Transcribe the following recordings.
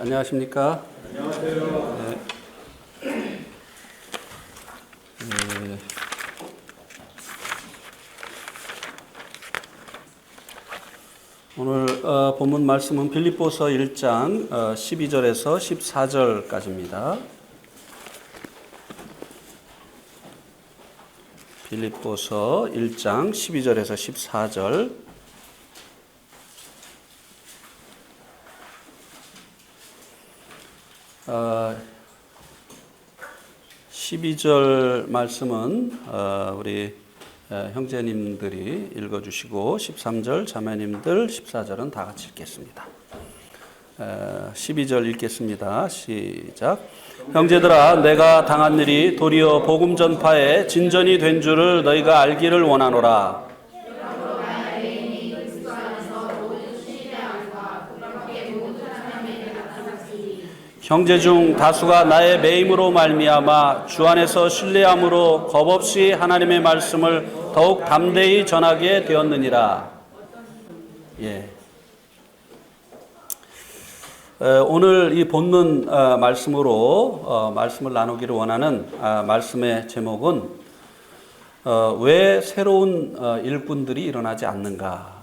안녕하십니까? 안녕하세요. 오늘 본문 말씀은 빌립보서 1장 12절에서 14절까지입니다. 빌립보서 1장 12절에서 14절. 12절 말씀은 우리 형제님들이 읽어주시고 13절 자매님들 14절은 다 같이 읽겠습니다. 12절 읽겠습니다. 시작. 형제들아, 내가 당한 일이 도리어 복음 전파에 진전이 된 줄을 너희가 알기를 원하노라. 형제 중 다수가 나의 매임으로 말미암아 주 안에서 신뢰함으로 겁없이 하나님의 말씀을 더욱 담대히 전하게 되었느니라. 예. 오늘 이 본문 말씀으로 말씀을 나누기를 원하는 말씀의 제목은 왜 새로운 일꾼들이 일어나지 않는가입니다.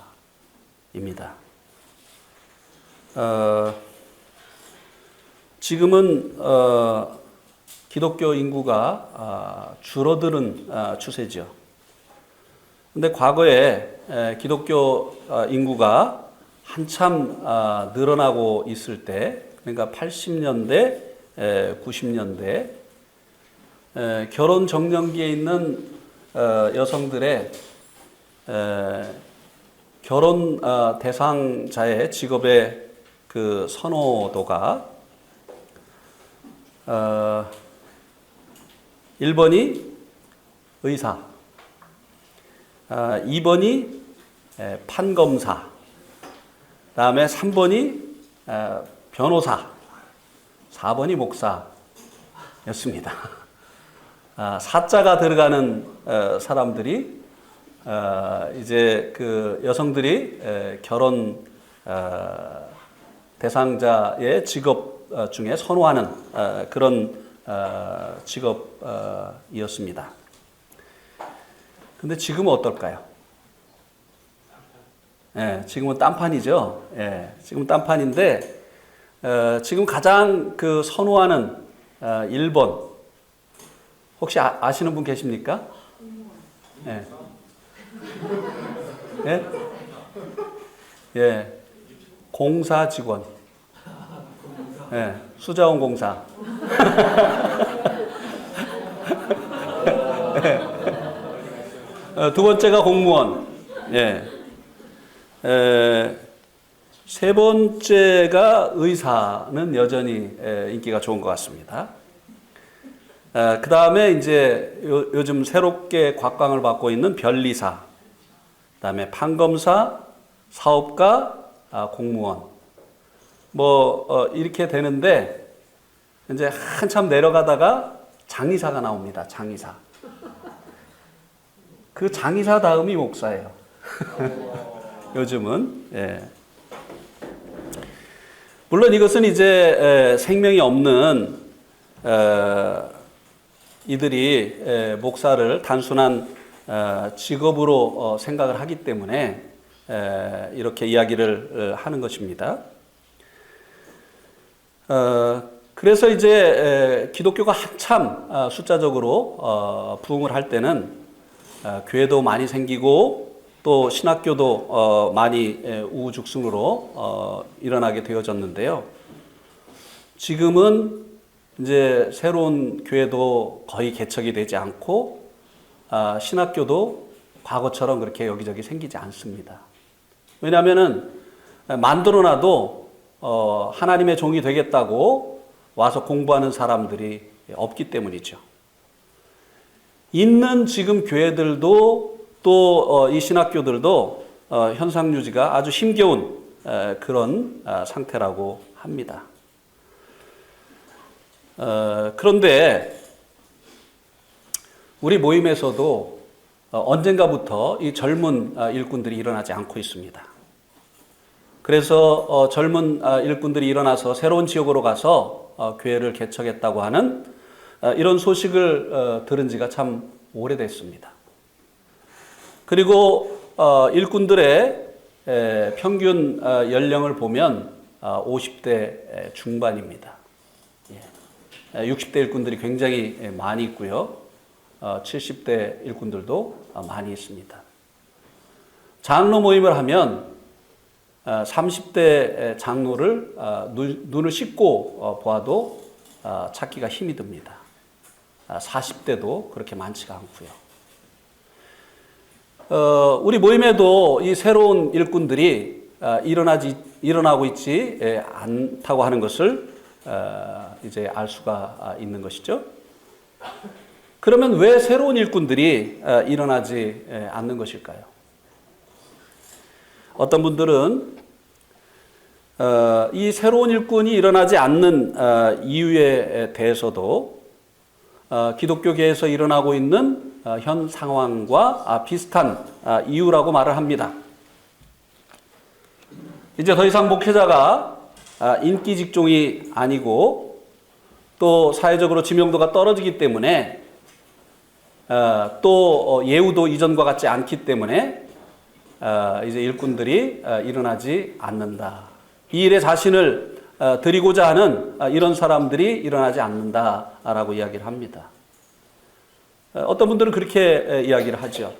지금은 기독교 인구가 줄어드는 추세죠. 근데 과거에 기독교 인구가 한참 늘어나고 있을 때, 그러니까 80년대, 90년대 결혼 정년기에 있는 여성들의 결혼 대상자의 직업의 그 선호도가 1번이 의사, 2번이 판검사, 다음에 3번이 변호사, 4번이 목사였습니다. 사자가 들어가는 사람들이 이제 그 여성들이 결혼 대상자의 직업 중에 선호하는 그런 직업이었습니다. 근데 지금은 어떨까요? 예, 지금은 딴판이죠. 예, 지금 딴판인데 지금 가장 그 선호하는 1번 혹시 아시는 분 계십니까? 예. 예? 예. 공사 직원. 예, 수자원 공사. 두 번째가 공무원. 예. 세 번째가 의사는 여전히 인기가 좋은 것 같습니다. 그 다음에 이제 요즘 새롭게 곽광을 받고 있는 변리사, 그 다음에 판검사, 사업가, 공무원. 이렇게 되는데, 이제 한참 내려가다가 장의사가 나옵니다. 장의사. 그 장의사 다음이 목사예요. 요즘은. 예. 물론 이것은 이제 생명이 없는 이들이 목사를 단순한 직업으로 생각을 하기 때문에 이렇게 이야기를 하는 것입니다. 그래서 이제 기독교가 한참 숫자적으로 부흥을 할 때는 교회도 많이 생기고 또 신학교도 많이 우후죽순으로 일어나게 되어졌는데요. 지금은 이제 새로운 교회도 거의 개척이 되지 않고 신학교도 과거처럼 그렇게 여기저기 생기지 않습니다. 왜냐하면은 만들어놔도 하나님의 종이 되겠다고 와서 공부하는 사람들이 없기 때문이죠. 있는 지금 교회들도 또 이 신학교들도 현상 유지가 아주 힘겨운 그런 상태라고 합니다. 그런데 우리 모임에서도 언젠가부터 이 젊은 일꾼들이 일어나지 않고 있습니다. 그래서 젊은 일꾼들이 일어나서 새로운 지역으로 가서 교회를 개척했다고 하는 이런 소식을 들은 지가 참 오래됐습니다. 그리고 일꾼들의 평균 연령을 보면 50대 중반입니다. 60대 일꾼들이 굉장히 많이 있고요. 70대 일꾼들도 많이 있습니다. 장로 모임을 하면 30대 장로를 눈을 씻고 보아도 찾기가 힘이 듭니다. 40대도 그렇게 많지가 않고요. 우리 모임에도 이 새로운 일꾼들이 일어나고 있지 않다고 하는 것을 이제 알 수가 있는 것이죠. 그러면 왜 새로운 일꾼들이 일어나지 않는 것일까요? 어떤 분들은 이 새로운 일꾼이 일어나지 않는 이유에 대해서도 기독교계에서 일어나고 있는 현 상황과 비슷한 이유라고 말을 합니다. 이제 더 이상 목회자가 인기 직종이 아니고 또 사회적으로 지명도가 떨어지기 때문에 또 예우도 이전과 같지 않기 때문에 이제 일꾼들이 일어나지 않는다. 이 일에 자신을 드리고자 하는 이런 사람들이 일어나지 않는다라고 이야기를 합니다. 어떤 분들은 그렇게 이야기를 하죠.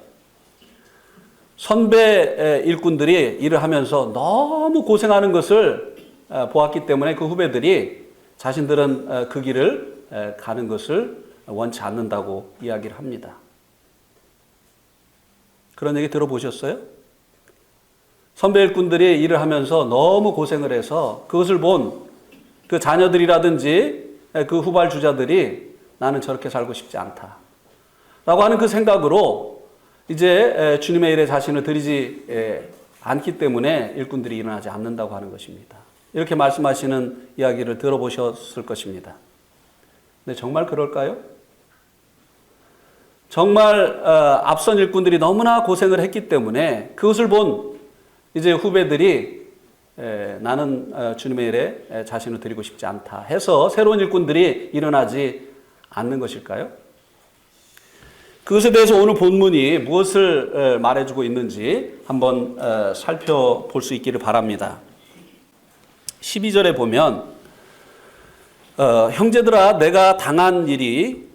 선배 일꾼들이 일을 하면서 너무 고생하는 것을 보았기 때문에 그 후배들이 자신들은 그 길을 가는 것을 원치 않는다고 이야기를 합니다. 그런 얘기 들어보셨어요? 선배 일꾼들이 일을 하면서 너무 고생을 해서 그것을 본 그 자녀들이라든지 그 후발주자들이 나는 저렇게 살고 싶지 않다 라고 하는 그 생각으로 이제 주님의 일에 자신을 드리지 않기 때문에 일꾼들이 일어나지 않는다고 하는 것입니다. 이렇게 말씀하시는 이야기를 들어보셨을 것입니다. 근데 정말 그럴까요? 정말 앞선 일꾼들이 너무나 고생을 했기 때문에 그것을 본 이제 후배들이 나는 주님의 일에 자신을 드리고 싶지 않다 해서 새로운 일꾼들이 일어나지 않는 것일까요? 그것에 대해서 오늘 본문이 무엇을 말해주고 있는지 한번 살펴볼 수 있기를 바랍니다. 12절에 보면 형제들아 내가 당한 일이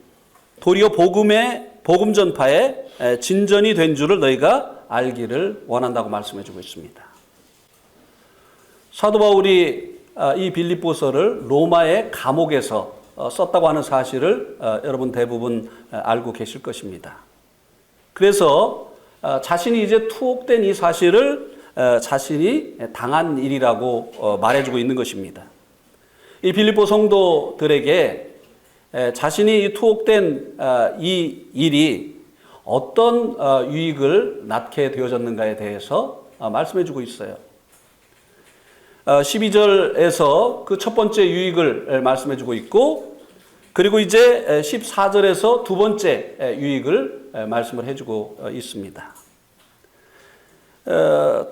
도리어 복음 전파에 진전이 된 줄을 너희가 알기를 원한다고 말씀해주고 있습니다. 사도 바울이 이 빌립보서를 로마의 감옥에서 썼다고 하는 사실을 여러분 대부분 알고 계실 것입니다. 그래서 자신이 이제 투옥된 이 사실을 자신이 당한 일이라고 말해주고 있는 것입니다. 이 빌립보 성도들에게 자신이 투옥된 이 일이 어떤 유익을 낳게 되어졌는가에 대해서 말씀해주고 있어요. 12절에서 그 첫 번째 유익을 말씀해주고 있고 그리고 이제 14절에서 두 번째 유익을 말씀을 해주고 있습니다.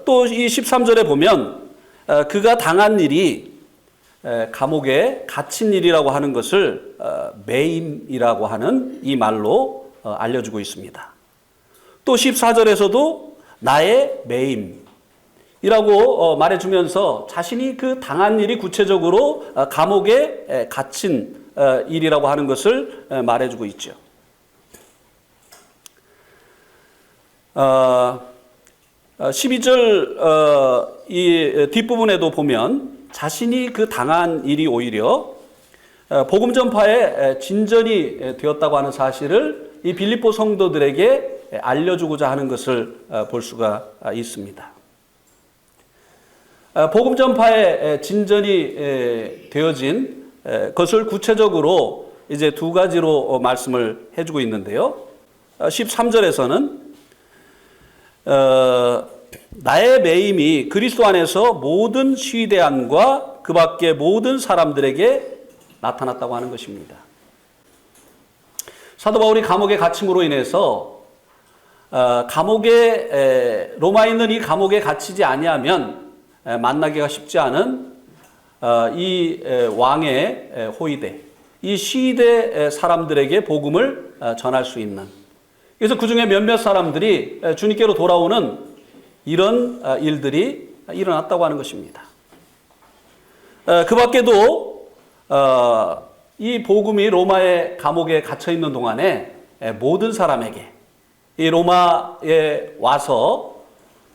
또 이 13절에 보면 그가 당한 일이 감옥에 갇힌 일이라고 하는 것을 매임이라고 하는 이 말로 알려주고 있습니다. 또 14절에서도 나의 매임이라고 말해주면서 자신이 그 당한 일이 구체적으로 감옥에 갇힌 일이라고 하는 것을 말해주고 있죠. 12절 이 뒷부분에도 보면 자신이 그 당한 일이 오히려 복음 전파의 진전이 되었다고 하는 사실을 이 빌립보 성도들에게 알려주고자 하는 것을 볼 수가 있습니다. 복음 전파의 진전이 되어진 것을 구체적으로 이제 두 가지로 말씀을 해주고 있는데요. 13절에서는 나의 매임이 그리스도 안에서 모든 시대안과 그 밖의 모든 사람들에게 나타났다고 하는 것입니다. 사도 바울이 감옥에 갇힘으로 인해서 로마에 있는 이 감옥에 갇히지 아니하면 만나기가 쉽지 않은 이 왕의 호위대, 이 시대 사람들에게 복음을 전할 수 있는, 그래서 그 중에 몇몇 사람들이 주님께로 돌아오는 이런 일들이 일어났다고 하는 것입니다. 그 밖에도 이 복음이 로마의 감옥에 갇혀 있는 동안에 모든 사람에게 이 로마에 와서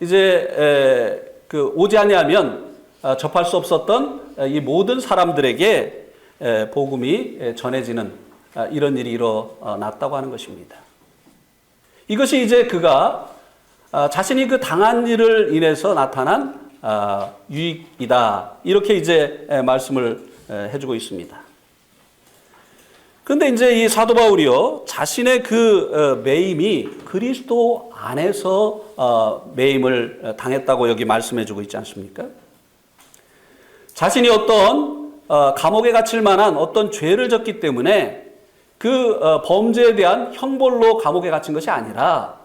이제 오지 아니하면 접할 수 없었던 이 모든 사람들에게 복음이 전해지는 이런 일이 일어났다고 하는 것입니다. 이것이 이제 그가 자신이 그 당한 일을 인해서 나타난 유익이다, 이렇게 이제 말씀을 해주고 있습니다. 그런데 이제 이 사도 바울이요, 자신의 그 매임이 그리스도 안에서 매임을 당했다고 여기 말씀해주고 있지 않습니까? 자신이 어떤 감옥에 갇힐 만한 어떤 죄를 졌기 때문에 그 범죄에 대한 형벌로 감옥에 갇힌 것이 아니라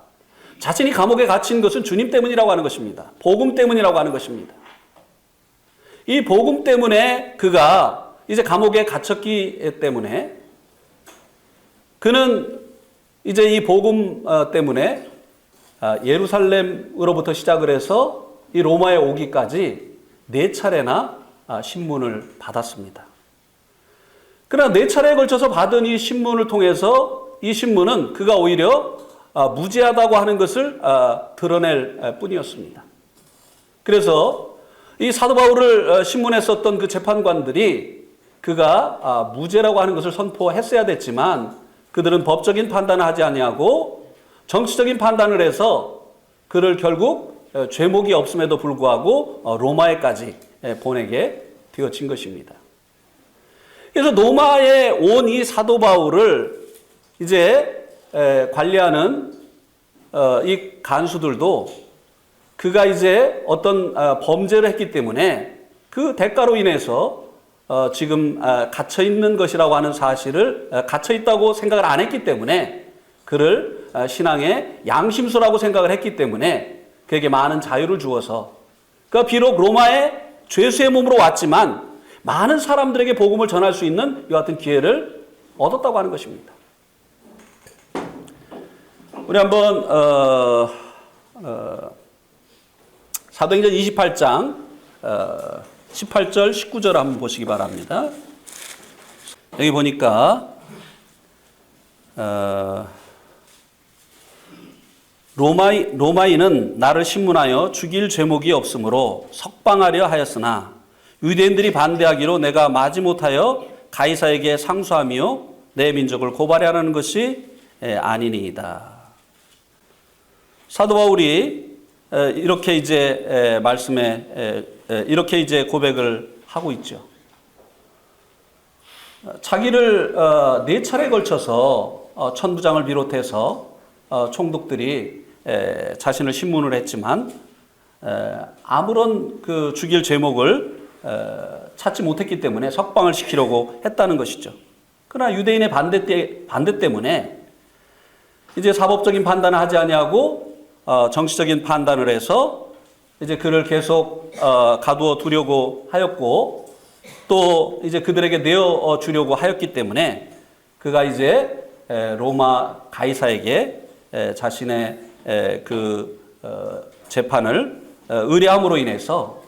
자신이 감옥에 갇힌 것은 주님 때문이라고 하는 것입니다. 복음 때문이라고 하는 것입니다. 이 복음 때문에 그가 이제 감옥에 갇혔기 때문에 그는 이제 이 복음 때문에 예루살렘으로부터 시작을 해서 이 로마에 오기까지 4차례나 신문을 받았습니다. 그러나 4차례에 걸쳐서 받은 이 신문을 통해서 이 신문은 그가 오히려 무죄하다고 하는 것을 드러낼 뿐이었습니다. 그래서 이 사도 바울을 신문했었던 그 재판관들이 그가 무죄라고 하는 것을 선포했어야 됐지만 그들은 법적인 판단을 하지 아니하고 정치적인 판단을 해서 그를 결국 죄목이 없음에도 불구하고 로마에까지 보내게 되어진 것입니다. 그래서 로마에 온 이 사도 바울을 이제 관리하는 이 간수들도 그가 이제 어떤 범죄를 했기 때문에 그 대가로 인해서 지금 갇혀 있는 것이라고 하는 사실을 갇혀 있다고 생각을 안 했기 때문에 그를 신앙의 양심수라고 생각을 했기 때문에 그에게 많은 자유를 주어서 그가 비록 로마의 죄수의 몸으로 왔지만 많은 사람들에게 복음을 전할 수 있는 이와 같은 기회를 얻었다고 하는 것입니다. 우리 한번 사도행전 28장 18절 19절 한번 보시기 바랍니다. 여기 보니까 로마인은 나를 신문하여 죽일 죄목이 없으므로 석방하려 하였으나 유대인들이 반대하기로 내가 마지못하여 가이사에게 상소하며 내 민족을 고발하라는 것이 아니니이다. 사도 바울이 이렇게 이제 말씀에 이렇게 이제 고백을 하고 있죠. 자기를 4차례에 걸쳐서 천부장을 비롯해서 총독들이 자신을 신문을 했지만 아무런 그 죽일 제목을 찾지 못했기 때문에 석방을 시키려고 했다는 것이죠. 그러나 유대인의 반대 때문에 이제 사법적인 판단을 하지 아니하고 정치적인 판단을 해서 이제 그를 계속 가두어 두려고 하였고 또 이제 그들에게 내어 주려고 하였기 때문에 그가 이제 로마 가이사에게 자신의 그 재판을 의뢰함으로 인해서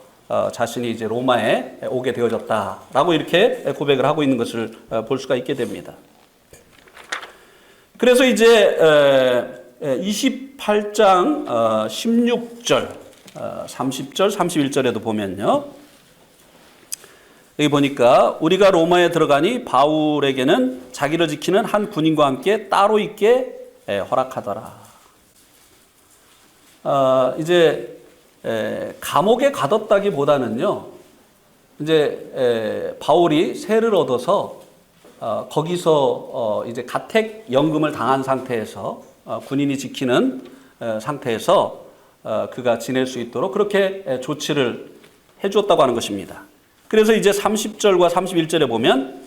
자신이 이제 로마에 오게 되어졌다라고 이렇게 고백을 하고 있는 것을 볼 수가 있게 됩니다. 그래서 이제 28장 16절, 30절, 31절에도 보면요. 여기 보니까 우리가 로마에 들어가니 바울에게는 자기를 지키는 한 군인과 함께 따로 있게 허락하더라. 이제 감옥에 가뒀다기보다는요. 이제 바울이 세를 얻어서 거기서 이제 가택 연금을 당한 상태에서 군인이 지키는 상태에서 그가 지낼 수 있도록 그렇게 조치를 해주었다고 하는 것입니다. 그래서 이제 30절과 31절에 보면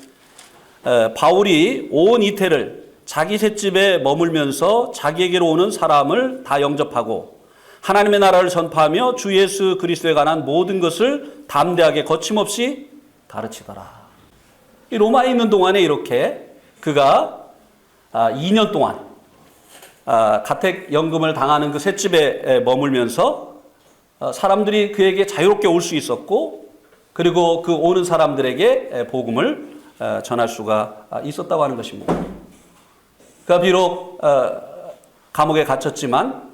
바울이 온 이태를 자기 셋집에 머물면서 자기에게로 오는 사람을 다 영접하고 하나님의 나라를 전파하며 주 예수 그리스도에 관한 모든 것을 담대하게 거침없이 가르치더라. 이 로마에 있는 동안에 이렇게 그가 2년 동안 가택연금을 당하는 그 셋집에 머물면서 사람들이 그에게 자유롭게 올 수 있었고, 그리고 그 오는 사람들에게 복음을 전할 수가 있었다고 하는 것입니다. 그가 비록 감옥에 갇혔지만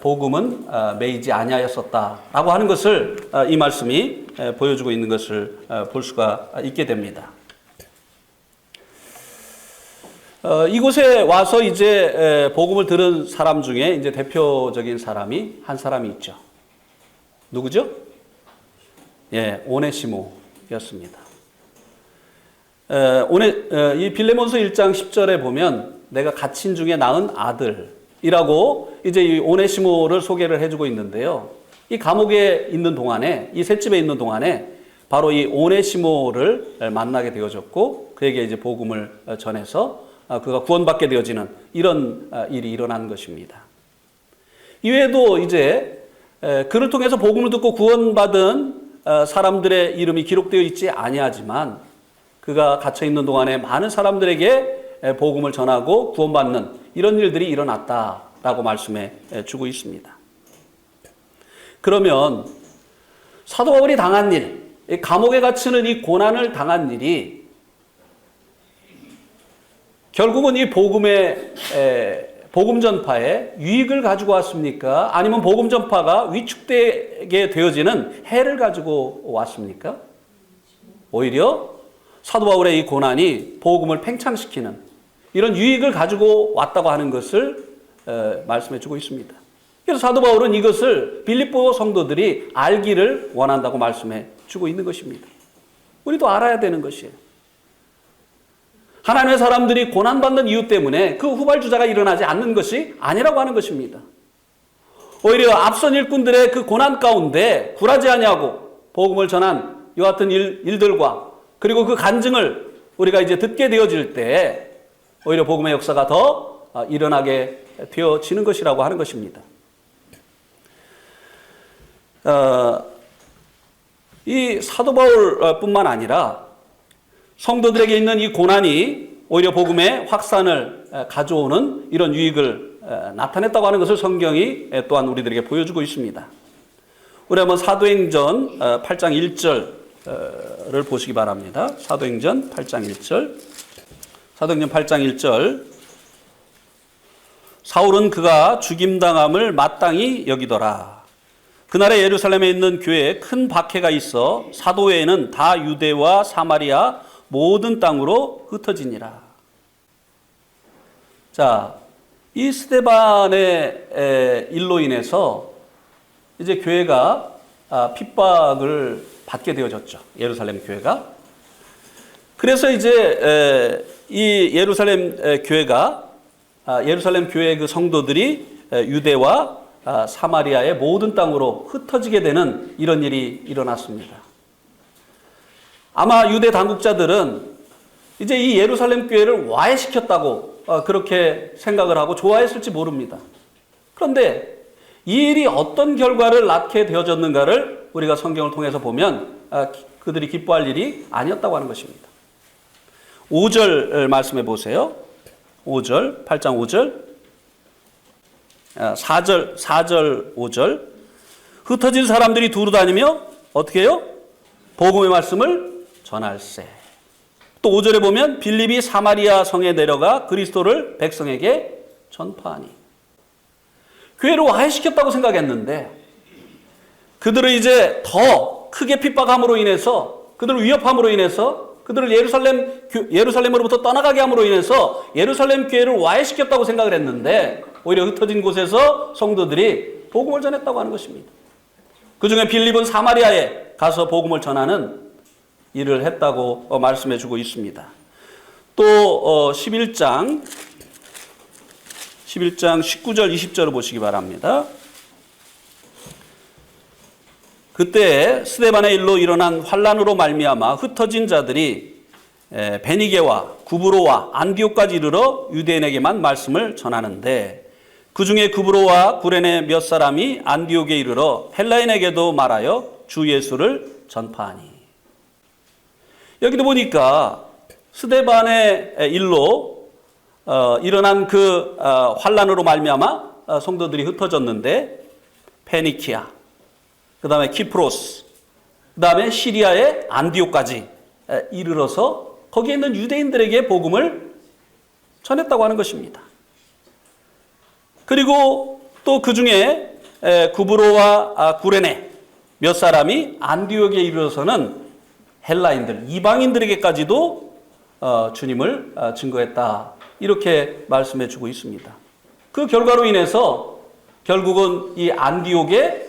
복음은 매이지 아니하였었다라고 하는 것을 이 말씀이 보여주고 있는 것을 볼 수가 있게 됩니다. 이곳에 와서 이제 복음을 들은 사람 중에 이제 대표적인 사람이 한 사람이 있죠. 누구죠? 예, 오네시모였습니다. 이 빌레몬서 1장 10절에 보면 내가 갇힌 중에 낳은 아들이라고 이제 이 오네시모를 소개를 해주고 있는데요. 이 감옥에 있는 동안에, 이 셋집에 있는 동안에 바로 이 오네시모를 만나게 되어졌고, 그에게 이제 복음을 전해서 그가 구원받게 되어지는 이런 일이 일어난 것입니다. 이외에도 이제 그를 통해서 복음을 듣고 구원받은 사람들의 이름이 기록되어 있지 아니하지만, 그가 갇혀 있는 동안에 많은 사람들에게 복음을 전하고 구원받는 이런 일들이 일어났다라고 말씀해 주고 있습니다. 그러면 사도 바울이 당한 일, 감옥에 갇히는 이 고난을 당한 일이 결국은 이 복음 전파에 유익을 가지고 왔습니까? 아니면 복음 전파가 위축되게 되어지는 해를 가지고 왔습니까? 오히려 사도 바울의 이 고난이 복음을 팽창시키는 이런 유익을 가지고 왔다고 하는 것을 말씀해 주고 있습니다. 그래서 사도 바울은 이것을 빌립보 성도들이 알기를 원한다고 말씀해 주고 있는 것입니다. 우리도 알아야 되는 것이에요. 하나님의 사람들이 고난받는 이유 때문에 그 후발주자가 일어나지 않는 것이 아니라고 하는 것입니다. 오히려 앞선 일꾼들의 그 고난 가운데 굴하지 아니하고 복음을 전한 이와 같은 일들과 그리고 그 간증을 우리가 이제 듣게 되어질 때 오히려 복음의 역사가 더 일어나게 되어지는 것이라고 하는 것입니다. 이 사도 바울뿐만 아니라 성도들에게 있는 이 고난이 오히려 복음의 확산을 가져오는 이런 유익을 나타냈다고 하는 것을 성경이 또한 우리들에게 보여주고 있습니다. 우리 한번 사도행전 8장 1절을 보시기 바랍니다. 사도행전 8장 1절. 사도행전 8장 1절. 사울은 그가 죽임당함을 마땅히 여기더라. 그날에 예루살렘에 있는 교회에 큰 박해가 있어 사도 외에는 다 유대와 사마리아 모든 땅으로 흩어지니라. 자, 이 스데반의 일로 인해서 이제 교회가 핍박을 받게 되어졌죠. 예루살렘 교회가. 그래서 이제 이 예루살렘 교회가 예루살렘 교회의 그 성도들이 유대와 사마리아의 모든 땅으로 흩어지게 되는 이런 일이 일어났습니다. 아마 유대 당국자들은 이제 이 예루살렘 교회를 와해시켰다고 그렇게 생각을 하고 좋아했을지 모릅니다. 그런데 이 일이 어떤 결과를 낳게 되어졌는가를 우리가 성경을 통해서 보면 그들이 기뻐할 일이 아니었다고 하는 것입니다. 5절 말씀해 보세요. 5절, 8장 5절, 4절, 5절. 흩어진 사람들이 두루 다니며 어떻게 해요? 복음의 말씀을 전할세. 또 5절에 보면 빌립이 사마리아 성에 내려가 그리스도를 백성에게 전파하니. 교회를 와해시켰다고 생각했는데 그들을 이제 더 크게 핍박함으로 인해서, 그들을 위협함으로 인해서, 그들을 예루살렘으로부터 떠나가게 함으로 인해서 예루살렘 교회를 와해시켰다고 생각을 했는데 오히려 흩어진 곳에서 성도들이 복음을 전했다고 하는 것입니다. 그 중에 빌립은 사마리아에 가서 복음을 전하는 일을 했다고 말씀해 주고 있습니다. 또 11장 19절 20절을 보시기 바랍니다. 그때 스데반의 일로 일어난 환란으로 말미암아 흩어진 자들이 베니게와 구브로와 안디옥까지 이르러 유대인에게만 말씀을 전하는데 그 중에 구브로와 구레네 몇 사람이 안디옥에 이르러 헬라인에게도 말하여 주 예수를 전파하니. 여기도 보니까 스데반의 일로 일어난 그 환란으로 말미암아 성도들이 흩어졌는데 페니키아, 그 다음에 키프로스, 그 다음에 시리아의 안디옥까지 이르러서 거기에 있는 유대인들에게 복음을 전했다고 하는 것입니다. 그리고 또 그 중에 구브로와 구레네 몇 사람이 안디옥에 이르러서는 헬라인들, 이방인들에게까지도 주님을 증거했다. 이렇게 말씀해 주고 있습니다. 그 결과로 인해서 결국은 이 안디옥에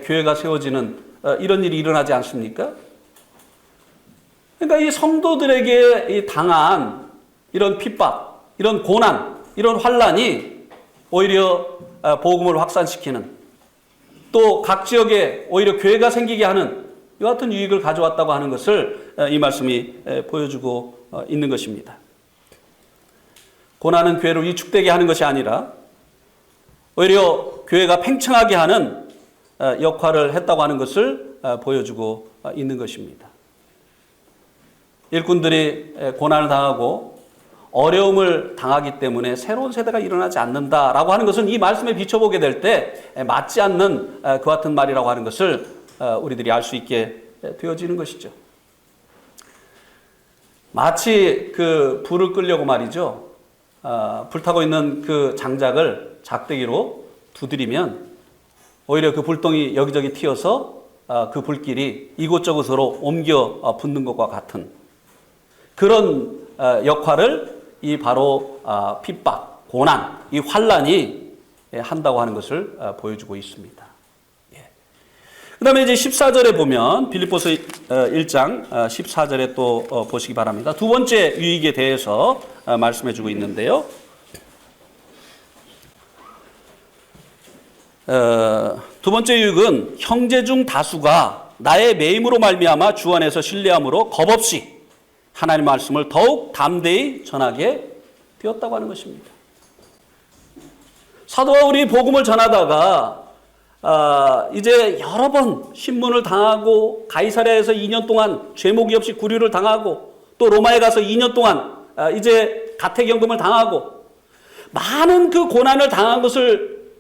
교회가 세워지는 이런 일이 일어나지 않습니까? 그러니까 이 성도들에게 당한 이런 핍박, 이런 고난, 이런 환란이 오히려 복음을 확산시키는, 또 각 지역에 오히려 교회가 생기게 하는 이와 같은 유익을 가져왔다고 하는 것을 이 말씀이 보여주고 있는 것입니다. 고난은 교회를 위축되게 하는 것이 아니라 오히려 교회가 팽창하게 하는 역할을 했다고 하는 것을 보여주고 있는 것입니다. 일꾼들이 고난을 당하고 어려움을 당하기 때문에 새로운 세대가 일어나지 않는다라고 하는 것은 이 말씀에 비춰보게 될 때 맞지 않는 그 같은 말이라고 하는 것을 우리들이 알 수 있게 되어지는 것이죠. 마치 그 불을 끄려고 말이죠. 불타고 있는 그 장작을 작대기로 두드리면 오히려 그 불똥이 여기저기 튀어서 그 불길이 이곳저곳으로 옮겨 붙는 것과 같은 그런 역할을 이 바로 핍박, 고난, 이 환란이 한다고 하는 것을 보여주고 있습니다. 그 다음에 이제 14절에 보면 빌립보서 1장 14절에 또 보시기 바랍니다. 두 번째 유익에 대해서 말씀해 주고 있는데요. 두 번째 유익은 형제 중 다수가 나의 매임으로 말미암아 주 안에서 신뢰함으로 겁없이 하나님의 말씀을 더욱 담대히 전하게 되었다고 하는 것입니다. 사도 바울이 복음을 전하다가 이제 여러 번 신문을 당하고 가이사랴에서 2년 동안 죄목이 없이 구류를 당하고 또 로마에 가서 2년 동안 이제 가택연금을 당하고 많은 그 고난을 당한 것을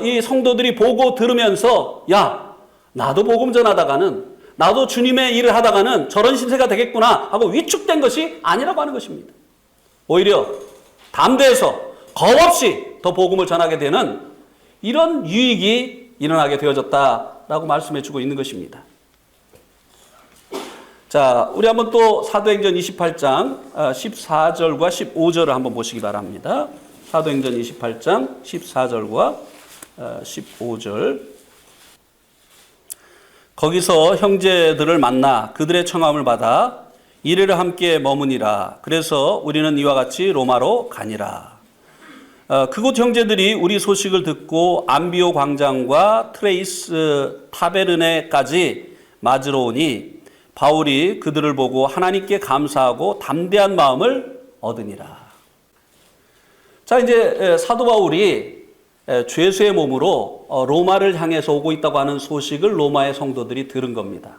이 성도들이 보고 들으면서 야, 나도 복음 전하다가는 나도 주님의 일을 하다가는 저런 신세가 되겠구나 하고 위축된 것이 아니라고 하는 것입니다. 오히려 담대해서 겁없이 더 복음을 전하게 되는 이런 유익이 일어나게 되어졌다라고 말씀해 주고 있는 것입니다. 자, 우리 한번 또 사도행전 28장 14절과 15절을 한번 보시기 바랍니다. 사도행전 28장 14절과 15절. 거기서 형제들을 만나 그들의 청함을 받아 이래를 함께 머무니라. 그래서 우리는 이와 같이 로마로 가니라. 그곳 형제들이 우리 소식을 듣고 안비오 광장과 트레이스 타베르네까지 맞으러 오니 바울이 그들을 보고 하나님께 감사하고 담대한 마음을 얻으니라. 자, 이제 사도 바울이 죄수의 몸으로 로마를 향해서 오고 있다고 하는 소식을 로마의 성도들이 들은 겁니다.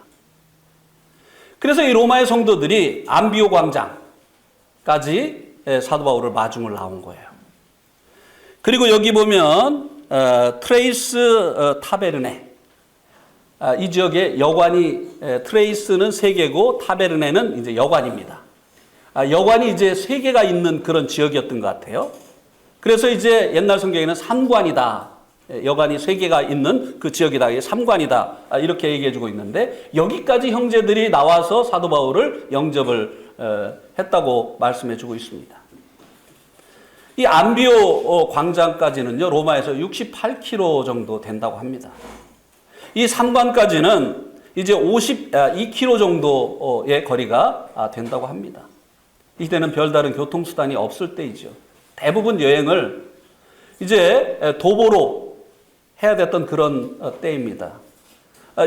그래서 이 로마의 성도들이 안비오 광장까지 사도 바울을 마중을 나온 거예요. 그리고 여기 보면 트레이스 타베르네, 이 지역의 여관이, 트레이스는 3개고 타베르네는 이제 여관입니다. 여관이 이제 3개가 있는 그런 지역이었던 것 같아요. 그래서 이제 옛날 성경에는 삼관이다, 여관이 3개가 있는 그 지역이다, 이게 삼관이다, 이렇게 얘기해주고 있는데 여기까지 형제들이 나와서 사도 바울을 영접을 했다고 말씀해주고 있습니다. 이 안비오 광장까지는요, 로마에서 68km 정도 된다고 합니다. 이 삼관까지는 이제 52km 정도의 거리가 된다고 합니다. 이때는 별다른 교통수단이 없을 때이죠. 대부분 여행을 이제 도보로 해야 됐던 그런 때입니다.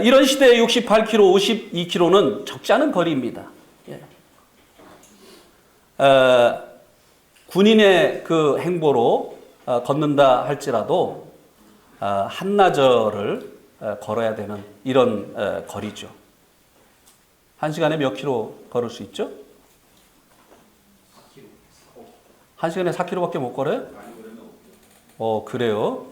이런 시대에 68km, 52km는 적지 않은 거리입니다. 군인의 그 행보로 걷는다 할지라도 한나절을 걸어야 되는 이런 거리죠. 1시간에 몇 킬로 걸을 수 있죠? 1시간에 4킬로밖에 못 걸어요? 그래요?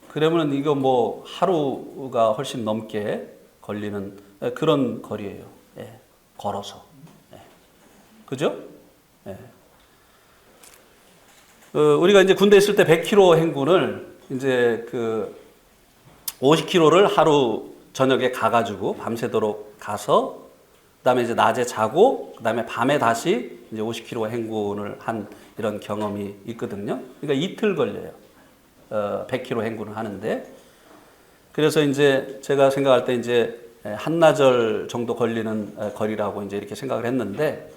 그러면 이거 뭐 하루가 훨씬 넘게 걸리는 그런 거리예요. 예, 걸어서. 예. 그죠? 예. 우리가 이제 군대 있을 때 100km 행군을 이제 그 50km를 하루 저녁에 가가지고 밤새도록 가서 그다음에 이제 낮에 자고 그다음에 밤에 다시 이제 50km 행군을 한 이런 경험이 있거든요. 그러니까 이틀 걸려요. 100km 행군을 하는데 그래서 이제 제가 생각할 때 이제 한나절 정도 걸리는 거리라고 이제 이렇게 생각을 했는데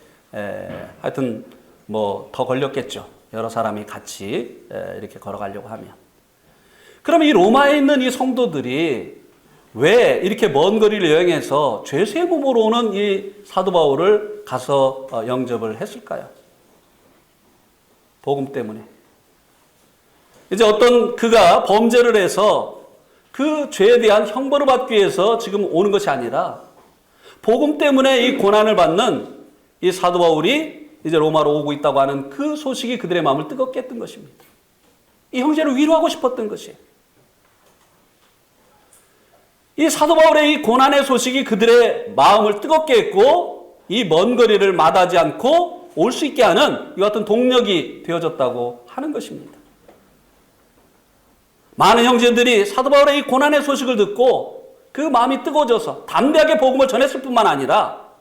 하여튼 뭐 더 걸렸겠죠. 여러 사람이 같이 이렇게 걸어가려고 하면. 그럼 이 로마에 있는 이 성도들이 왜 이렇게 먼 거리를 여행해서 죄수의 몸으로 오는 이 사도 바울을 가서 영접을 했을까요? 복음 때문에. 이제 어떤 그가 범죄를 해서 그 죄에 대한 형벌을 받기 위해서 지금 오는 것이 아니라 복음 때문에 이 고난을 받는 이 사도 바울이 이제 로마로 오고 있다고 하는 그 소식이 그들의 마음을 뜨겁게 했던 것입니다. 이 형제를 위로하고 싶었던 것이에요. 이 사도 바울의 이 고난의 소식이 그들의 마음을 뜨겁게 했고 이 먼 거리를 마다하지 않고 올 수 있게 하는 이 같은 동력이 되어졌다고 하는 것입니다. 많은 형제들이 사도 바울의 이 고난의 소식을 듣고 그 마음이 뜨거워져서 담대하게 복음을 전했을 뿐만 아니라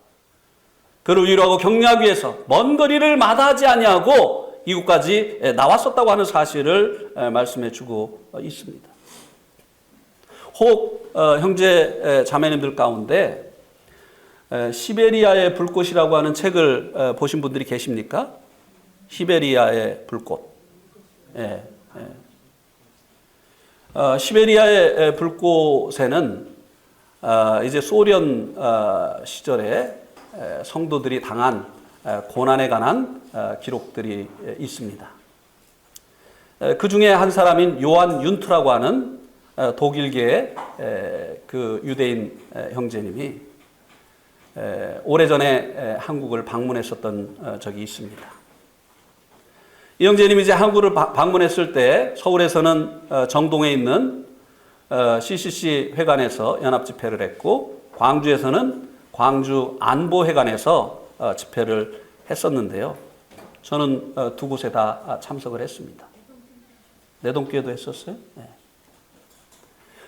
그를 위로하고 격려하기 위해서 먼 거리를 마다하지 아니하고 이곳까지 나왔었다고 하는 사실을 말씀해 주고 있습니다. 혹 형제 자매님들 가운데 시베리아의 불꽃이라고 하는 책을 보신 분들이 계십니까? 시베리아의 불꽃. 예, 예. 시베리아의 불꽃에는 이제 소련 시절에 성도들이 당한 고난에 관한 기록들이 있습니다. 그 중에 한 사람인 요한 윤트라고 하는 독일계의 그 유대인 형제님이 오래전에 한국을 방문했었던 적이 있습니다. 이 형제님이 이제 한국을 방문했을 때 서울에서는 정동에 있는 CCC 회관에서 연합 집회를 했고 광주에서는 광주 안보회관에서 집회를 했었는데요. 저는 두 곳에 다 참석을 했습니다. 내동교회도 했었어요. 네.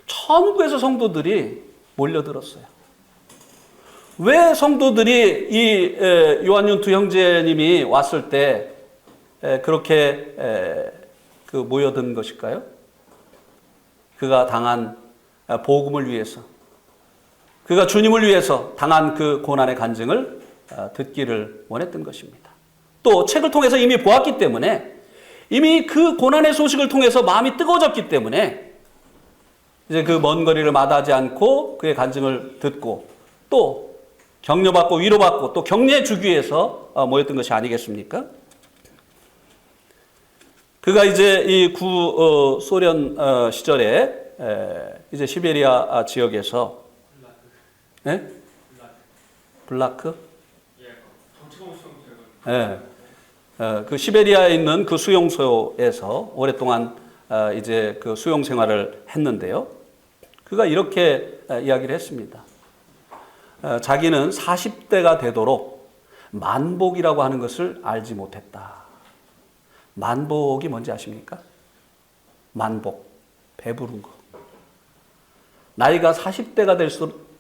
전국에서 성도들이 몰려들었어요. 왜 성도들이 이 요한윤투 형제님이 왔을 때 그렇게 그 모여든 것일까요? 그가 당한 복음을 위해서, 그가 주님을 위해서 당한 그 고난의 간증을 듣기를 원했던 것입니다. 또 책을 통해서 이미 보았기 때문에, 이미 그 고난의 소식을 통해서 마음이 뜨거워졌기 때문에 이제 그 먼 거리를 마다하지 않고 그의 간증을 듣고 또 격려받고 위로받고 또 격려해 주기 위해서 모였던 것이 아니겠습니까? 그가 이제 이 소련 시절에 이제 시베리아 지역에서 블라크? 예. 그 시베리아에 있는 그 수용소에서 오랫동안 이제 그 수용 생활을 했는데요. 그가 이렇게 이야기를 했습니다. 자기는 40대가 되도록 만복이라고 하는 것을 알지 못했다. 만복이 뭔지 아십니까? 만복, 배부른 거. 나이가 40대가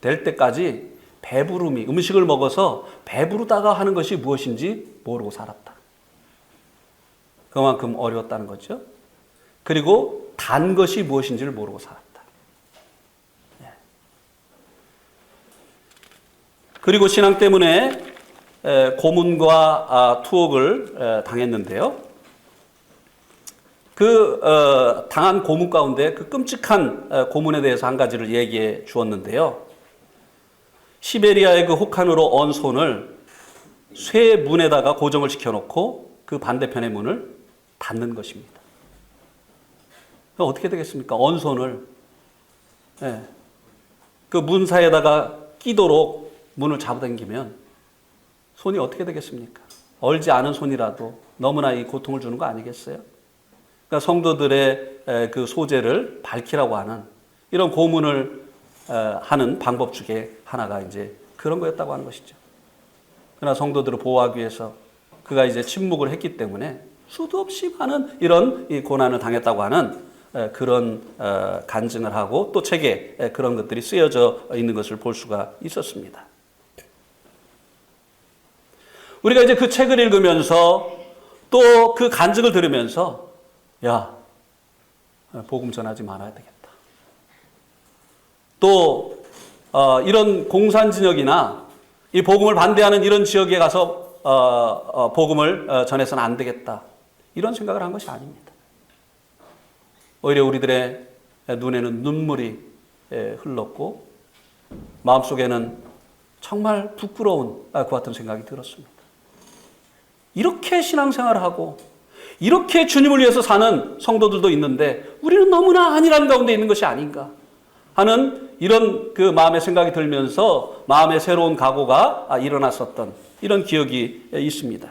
될 때까지 배부름이, 음식을 먹어서 배부르다가 하는 것이 무엇인지 모르고 살았다. 그만큼 어려웠다는 거죠. 그리고 단 것이 무엇인지를 모르고 살았다. 그리고 신앙 때문에 고문과 투옥을 당했는데요. 그 당한 고문 가운데 그 끔찍한 고문에 대해서 한 가지를 얘기해 주었는데요. 시베리아의 그 혹한으로 언 손을 쇠 문에다가 고정을 시켜놓고 그 반대편의 문을 닫는 것입니다. 어떻게 되겠습니까? 언손을 예, 그 문 사이에다가 끼도록 문을 잡아당기면 손이 어떻게 되겠습니까? 얼지 않은 손이라도 너무나 이 고통을 주는 거 아니겠어요? 그러니까 성도들의 그 소재를 밝히라고 하는 이런 고문을 하는 방법 중에 하나가 이제 그런 거였다고 하는 것이죠. 그러나 성도들을 보호하기 위해서 그가 이제 침묵을 했기 때문에 수도 없이 많은 이런 이 고난을 당했다고 하는 그런 간증을 하고 또 책에 그런 것들이 쓰여져 있는 것을 볼 수가 있었습니다. 우리가 이제 그 책을 읽으면서 또 그 간증을 들으면서 야, 복음 전하지 말아야 되겠다. 또 이런 공산진역이나 이 복음을 반대하는 이런 지역에 가서 복음을 전해서는 안 되겠다. 이런 생각을 한 것이 아닙니다. 오히려 우리들의 눈에는 눈물이 흘렀고 마음속에는 정말 부끄러운 그 같은 생각이 들었습니다. 이렇게 신앙생활을 하고 이렇게 주님을 위해서 사는 성도들도 있는데 우리는 너무나 안일한 가운데 있는 것이 아닌가 하는 이런 그 마음의 생각이 들면서 마음의 새로운 각오가 일어났었던 이런 기억이 있습니다.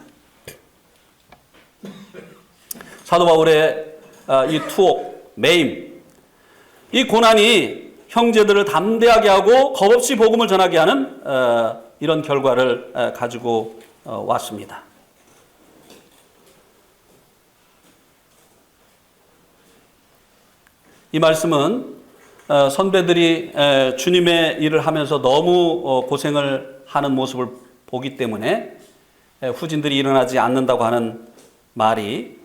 사도 바울의 이 투옥, 매임, 이 고난이 형제들을 담대하게 하고 겁없이 복음을 전하게 하는 이런 결과를 가지고 왔습니다. 이 말씀은 선배들이 주님의 일을 하면서 너무 고생을 하는 모습을 보기 때문에 후진들이 일어나지 않는다고 하는 말이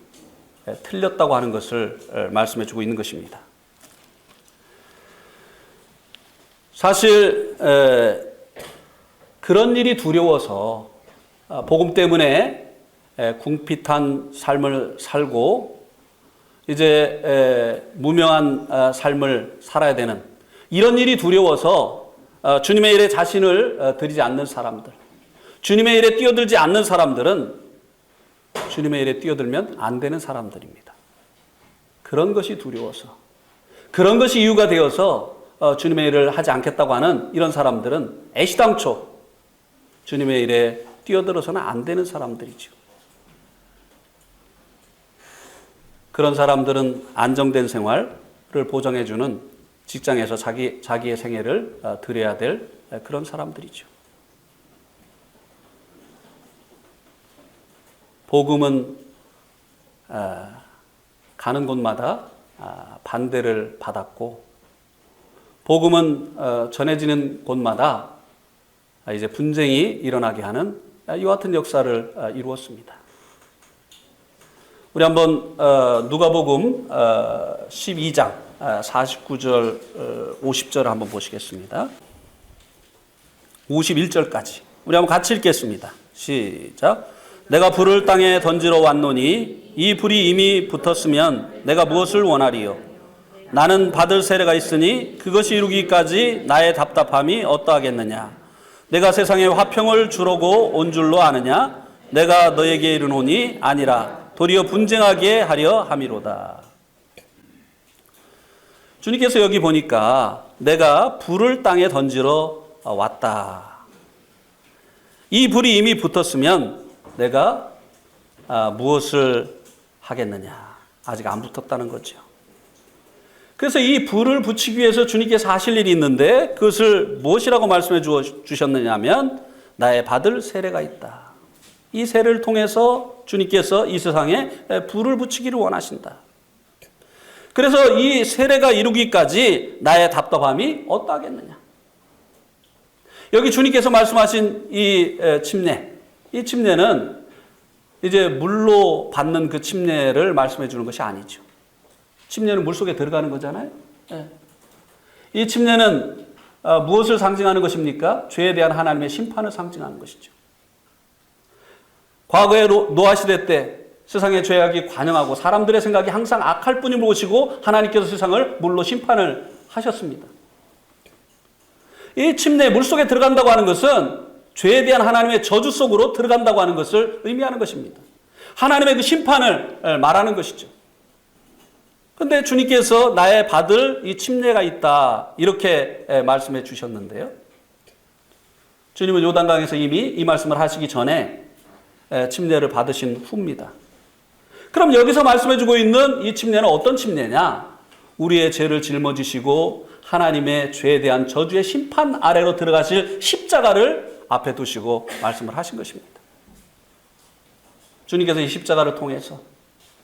틀렸다고 하는 것을 말씀해 주고 있는 것입니다. 사실 그런 일이 두려워서 복음 때문에 궁핍한 삶을 살고 이제 무명한 삶을 살아야 되는 이런 일이 두려워서 주님의 일에 자신을 드리지 않는 사람들, 주님의 일에 뛰어들지 않는 사람들은 주님의 일에 뛰어들면 안 되는 사람들입니다. 그런 것이 두려워서, 그런 것이 이유가 되어서 주님의 일을 하지 않겠다고 하는 이런 사람들은 애시당초 주님의 일에 뛰어들어서는 안 되는 사람들이죠. 그런 사람들은 안정된 생활을 보장해주는 직장에서 자기의 생애를 드려야 될 그런 사람들이죠. 복음은 가는 곳마다 반대를 받았고, 복음은 전해지는 곳마다 이제 분쟁이 일어나게 하는 이와 같은 역사를 이루었습니다. 우리 한번 누가복음 12장 49절 50절을 한번 보시겠습니다. 51절까지 우리 한번 같이 읽겠습니다. 시작. 내가 불을 땅에 던지러 왔노니 이 불이 이미 붙었으면 내가 무엇을 원하리요? 나는 받을 세례가 있으니 그것이 이루기까지 나의 답답함이 어떠하겠느냐? 내가 세상에 화평을 주려고 온 줄로 아느냐? 내가 너에게 이르노니 아니라 도리어 분쟁하게 하려 함이로다. 주님께서 여기 보니까 내가 불을 땅에 던지러 왔다. 이 불이 이미 붙었으면 내가 무엇을 하겠느냐? 아직 안 붙었다는 거죠. 그래서 이 불을 붙이기 위해서 주님께서 하실 일이 있는데 그것을 무엇이라고 말씀해 주셨느냐 하면 나의 받을 세례가 있다. 이 세례를 통해서 주님께서 이 세상에 불을 붙이기를 원하신다. 그래서 이 세례가 이루기까지 나의 답답함이 어떠하겠느냐. 여기 주님께서 말씀하신 이 침례, 이 침례는 이제 물로 받는 그 침례를 말씀해 주는 것이 아니죠. 침례는 물속에 들어가는 거잖아요. 이 침례는 무엇을 상징하는 것입니까? 죄에 대한 하나님의 심판을 상징하는 것이죠. 과거에 노아 시대 때 세상의 죄악이 관영하고 사람들의 생각이 항상 악할 뿐임을 보시고 하나님께서 세상을 물로 심판을 하셨습니다. 이 침례 물속에 들어간다고 하는 것은 죄에 대한 하나님의 저주 속으로 들어간다고 하는 것을 의미하는 것입니다. 하나님의 그 심판을 말하는 것이죠. 근데 주님께서 나의 받을 이 침례가 있다. 이렇게 말씀해 주셨는데요. 주님은 요단강에서 이미 이 말씀을 하시기 전에 침례를 받으신 후입니다. 그럼 여기서 말씀해 주고 있는 이 침례는 어떤 침례냐? 우리의 죄를 짊어지시고 하나님의 죄에 대한 저주의 심판 아래로 들어가실 십자가를 앞에 두시고 말씀을 하신 것입니다. 주님께서 이 십자가를 통해서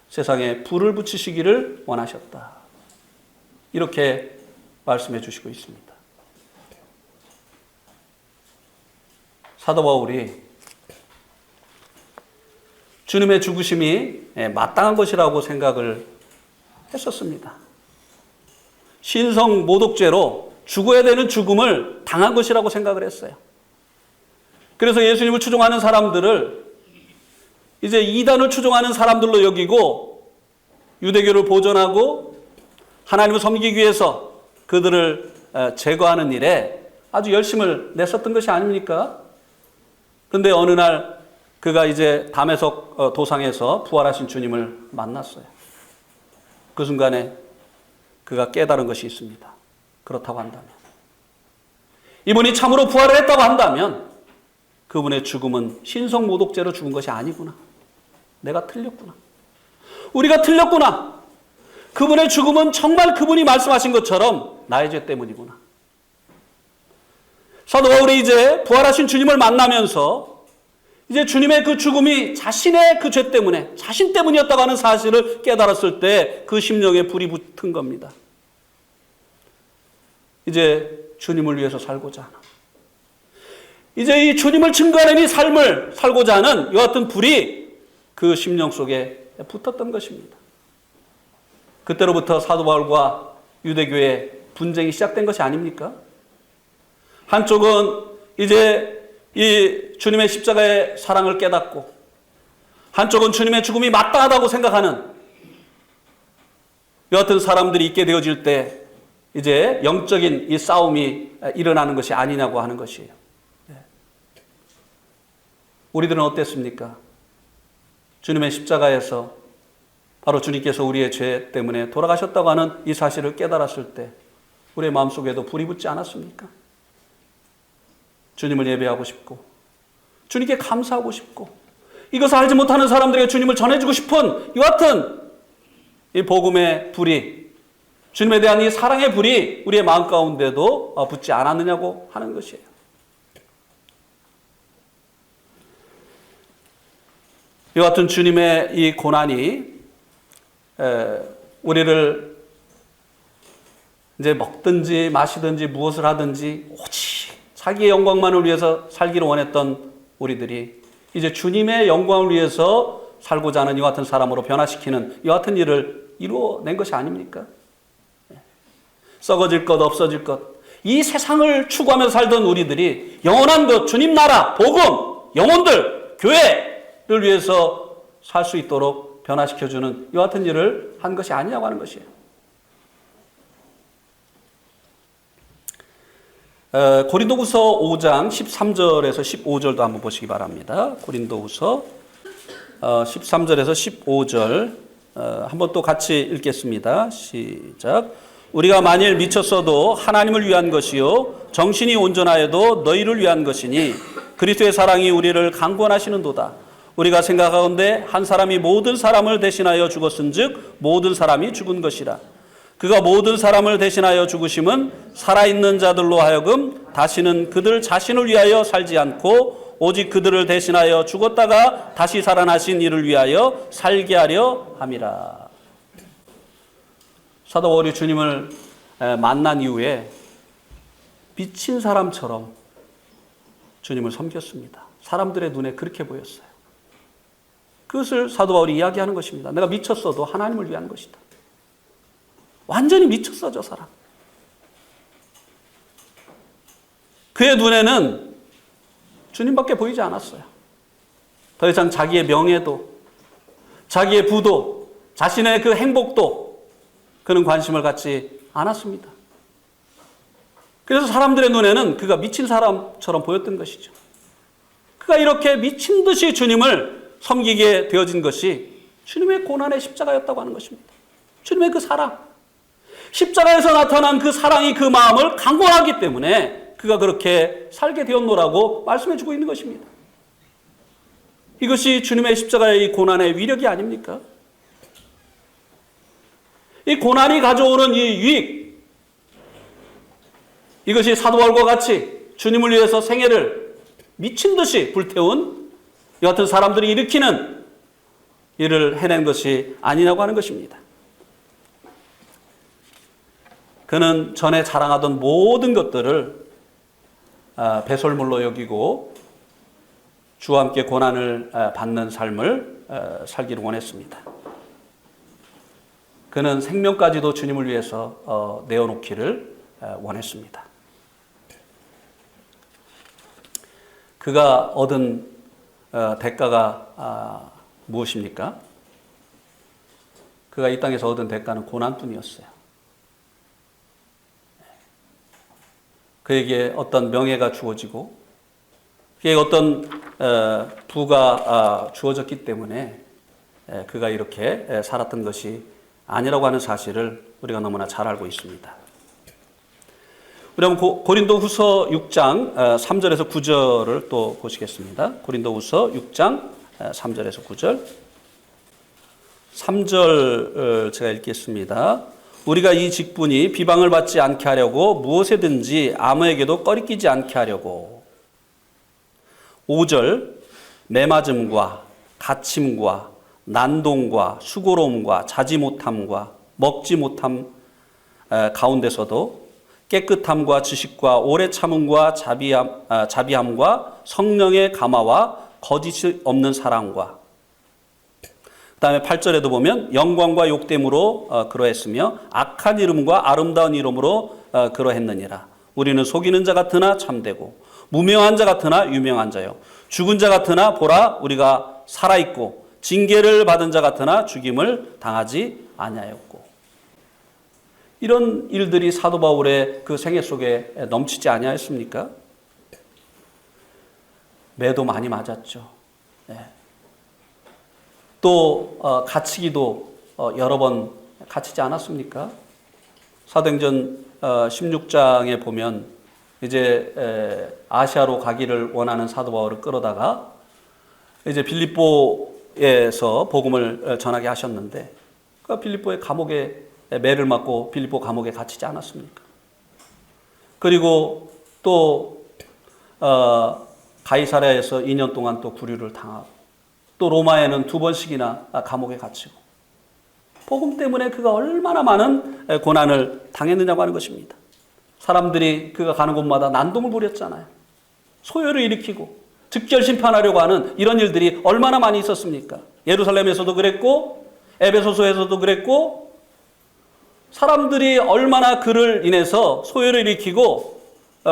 세상에 불을 붙이시기를 원하셨다. 이렇게 말씀해 주시고 있습니다. 사도 바울이 주님의 죽으심이 마땅한 것이라고 생각을 했었습니다. 신성 모독죄로 죽어야 되는 죽음을 당한 것이라고 생각을 했어요. 그래서 예수님을 추종하는 사람들을 이제 이단을 추종하는 사람들로 여기고 유대교를 보존하고 하나님을 섬기기 위해서 그들을 제거하는 일에 아주 열심을 냈었던 것이 아닙니까? 그런데 어느 날 그가 이제 다메섹 도상에서 부활하신 주님을 만났어요. 그 순간에 그가 깨달은 것이 있습니다. 그렇다고 한다면, 이분이 참으로 부활을 했다고 한다면 그분의 죽음은 신성모독죄로 죽은 것이 아니구나. 내가 틀렸구나. 우리가 틀렸구나. 그분의 죽음은 정말 그분이 말씀하신 것처럼 나의 죄 때문이구나. 사도 바울이 이제 부활하신 주님을 만나면서 이제 주님의 그 죽음이 자신의 그 죄 때문에, 자신 때문이었다고 하는 사실을 깨달았을 때 그 심령에 불이 붙은 겁니다. 이제 주님을 위해서 살고자 하는, 이제 이 주님을 증거하는 이 삶을 살고자 하는 이와 같은 불이 그 심령 속에 붙었던 것입니다. 그때로부터 사도 바울과 유대교의 분쟁이 시작된 것이 아닙니까? 한쪽은 이제 이 주님의 십자가의 사랑을 깨닫고, 한쪽은 주님의 죽음이 마땅하다고 생각하는 여하튼 사람들이 있게 되어질 때 이제 영적인 이 싸움이 일어나는 것이 아니냐고 하는 것이에요. 우리들은 어땠습니까? 주님의 십자가에서 바로 주님께서 우리의 죄 때문에 돌아가셨다고 하는 이 사실을 깨달았을 때 우리의 마음속에도 불이 붙지 않았습니까? 주님을 예배하고 싶고, 주님께 감사하고 싶고, 이것을 알지 못하는 사람들에게 주님을 전해주고 싶은 이와 같은 이 복음의 불이, 주님에 대한 이 사랑의 불이 우리의 마음 가운데도 붙지 않았느냐고 하는 것이에요. 이와 같은 주님의 이 고난이 우리를 이제 먹든지 마시든지 무엇을 하든지 오직 자기의 영광만을 위해서 살기를 원했던 우리들이 이제 주님의 영광을 위해서 살고자 하는 이와 같은 사람으로 변화시키는 이와 같은 일을 이루어낸 것이 아닙니까? 썩어질 것, 없어질 것, 이 세상을 추구하면서 살던 우리들이 영원한 것, 주님 나라, 복음, 영혼들, 교회를 위해서 살 수 있도록 변화시켜주는 이와 같은 일을 한 것이 아니냐고 하는 것이에요. 고린도후서 5장 13절에서 15절도 한번 보시기 바랍니다. 고린도후서 13절에서 15절 한번 또 같이 읽겠습니다. 시작. 우리가 만일 미쳤어도 하나님을 위한 것이요 정신이 온전하여도 너희를 위한 것이니 그리스도의 사랑이 우리를 강권하시는도다. 우리가 생각하건대 한 사람이 모든 사람을 대신하여 죽었은즉 모든 사람이 죽은 것이라. 그가 모든 사람을 대신하여 죽으심은 살아있는 자들로 하여금 다시는 그들 자신을 위하여 살지 않고 오직 그들을 대신하여 죽었다가 다시 살아나신 이를 위하여 살게 하려 함이라. 사도 바울이 주님을 만난 이후에 미친 사람처럼 주님을 섬겼습니다. 사람들의 눈에 그렇게 보였어요. 그것을 사도 바울이 이야기하는 것입니다. 내가 미쳤어도 하나님을 위한 것이다. 완전히 미쳤어, 저 사람. 그의 눈에는 주님밖에 보이지 않았어요. 더 이상 자기의 명예도, 자기의 부도, 자신의 그 행복도 그는 관심을 갖지 않았습니다. 그래서 사람들의 눈에는 그가 미친 사람처럼 보였던 것이죠. 그가 이렇게 미친 듯이 주님을 섬기게 되어진 것이 주님의 고난의 십자가였다고 하는 것입니다. 주님의 그 사랑, 십자가에서 나타난 그 사랑이 그 마음을 강권하기 때문에 그가 그렇게 살게 되었노라고 말씀해 주고 있는 것입니다. 이것이 주님의 십자가의 이 고난의 위력이 아닙니까? 이 고난이 가져오는 이 유익, 이것이 사도 바울과 같이 주님을 위해서 생애를 미친 듯이 불태운 이 같은 사람들이 일으키는 일을 해낸 것이 아니라고 하는 것입니다. 그는 전에 자랑하던 모든 것들을 배설물로 여기고 주와 함께 고난을 받는 삶을 살기를 원했습니다. 그는 생명까지도 주님을 위해서 내어놓기를 원했습니다. 그가 얻은 대가가 무엇입니까? 그가 이 땅에서 얻은 대가는 고난뿐이었어요. 그에게 어떤 명예가 주어지고 그에게 어떤 부가 주어졌기 때문에 그가 이렇게 살았던 것이 아니라고 하는 사실을 우리가 너무나 잘 알고 있습니다. 우리 한번 고린도후서 6장 3절에서 9절을 또 보시겠습니다. 고린도후서 6장 3절에서 9절. 3절 제가 읽겠습니다. 우리가 이 직분이 비방을 받지 않게 하려고 무엇에든지 아무에게도 꺼리끼지 않게 하려고. 5절 매맞음과 갇힘과 난동과 수고로움과 자지 못함과 먹지 못함 가운데서도 깨끗함과 지식과 오래 참음과 자비함과 성령의 감화와 거짓이 없는 사랑과 그 다음에 8절에도 보면 영광과 욕됨으로 그러했으며 악한 이름과 아름다운 이름으로 그러했느니라. 우리는 속이는 자 같으나 참되고 무명한 자 같으나 유명한 자요 죽은 자 같으나 보라 우리가 살아있고 징계를 받은 자 같으나 죽임을 당하지 아니하였고. 이런 일들이 사도 바울의 그 생애 속에 넘치지 아니하였습니까? 매도 많이 맞았죠. 네. 또 갇히기도 여러 번 갇히지 않았습니까? 사도행전 16장에 보면 이제 아시아로 가기를 원하는 사도 바울을 끌어다가 이제 빌립보에서 복음을 전하게 하셨는데 그 빌립보의 감옥에 매를 맞고 빌립보 감옥에 갇히지 않았습니까? 그리고 또 가이사랴에서 2년 동안 또 구류를 당하고 또 로마에는 2번씩이나 감옥에 갇히고 복음 때문에 그가 얼마나 많은 고난을 당했느냐고 하는 것입니다. 사람들이 그가 가는 곳마다 난동을 부렸잖아요. 소요를 일으키고 즉결 심판하려고 하는 이런 일들이 얼마나 많이 있었습니까? 예루살렘에서도 그랬고 에베소서에서도 그랬고 사람들이 얼마나 그를 인해서 소요를 일으키고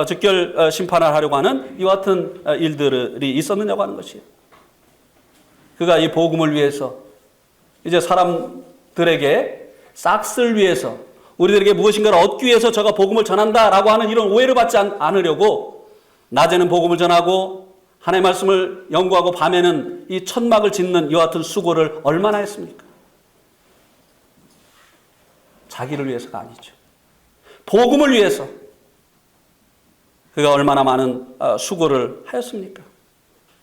즉결 심판을 하려고 하는 이와 같은 일들이 있었느냐고 하는 것이에요. 그가 이 복음을 위해서 이제 사람들에게 싹쓸 위해서 우리들에게 무엇인가를 얻기 위해서 저가 복음을 전한다라고 하는 이런 오해를 받지 않으려고 낮에는 복음을 전하고 하나님의 말씀을 연구하고 밤에는 이 천막을 짓는 이와 같은 수고를 얼마나 했습니까? 자기를 위해서가 아니죠. 복음을 위해서 그가 얼마나 많은 수고를 하였습니까?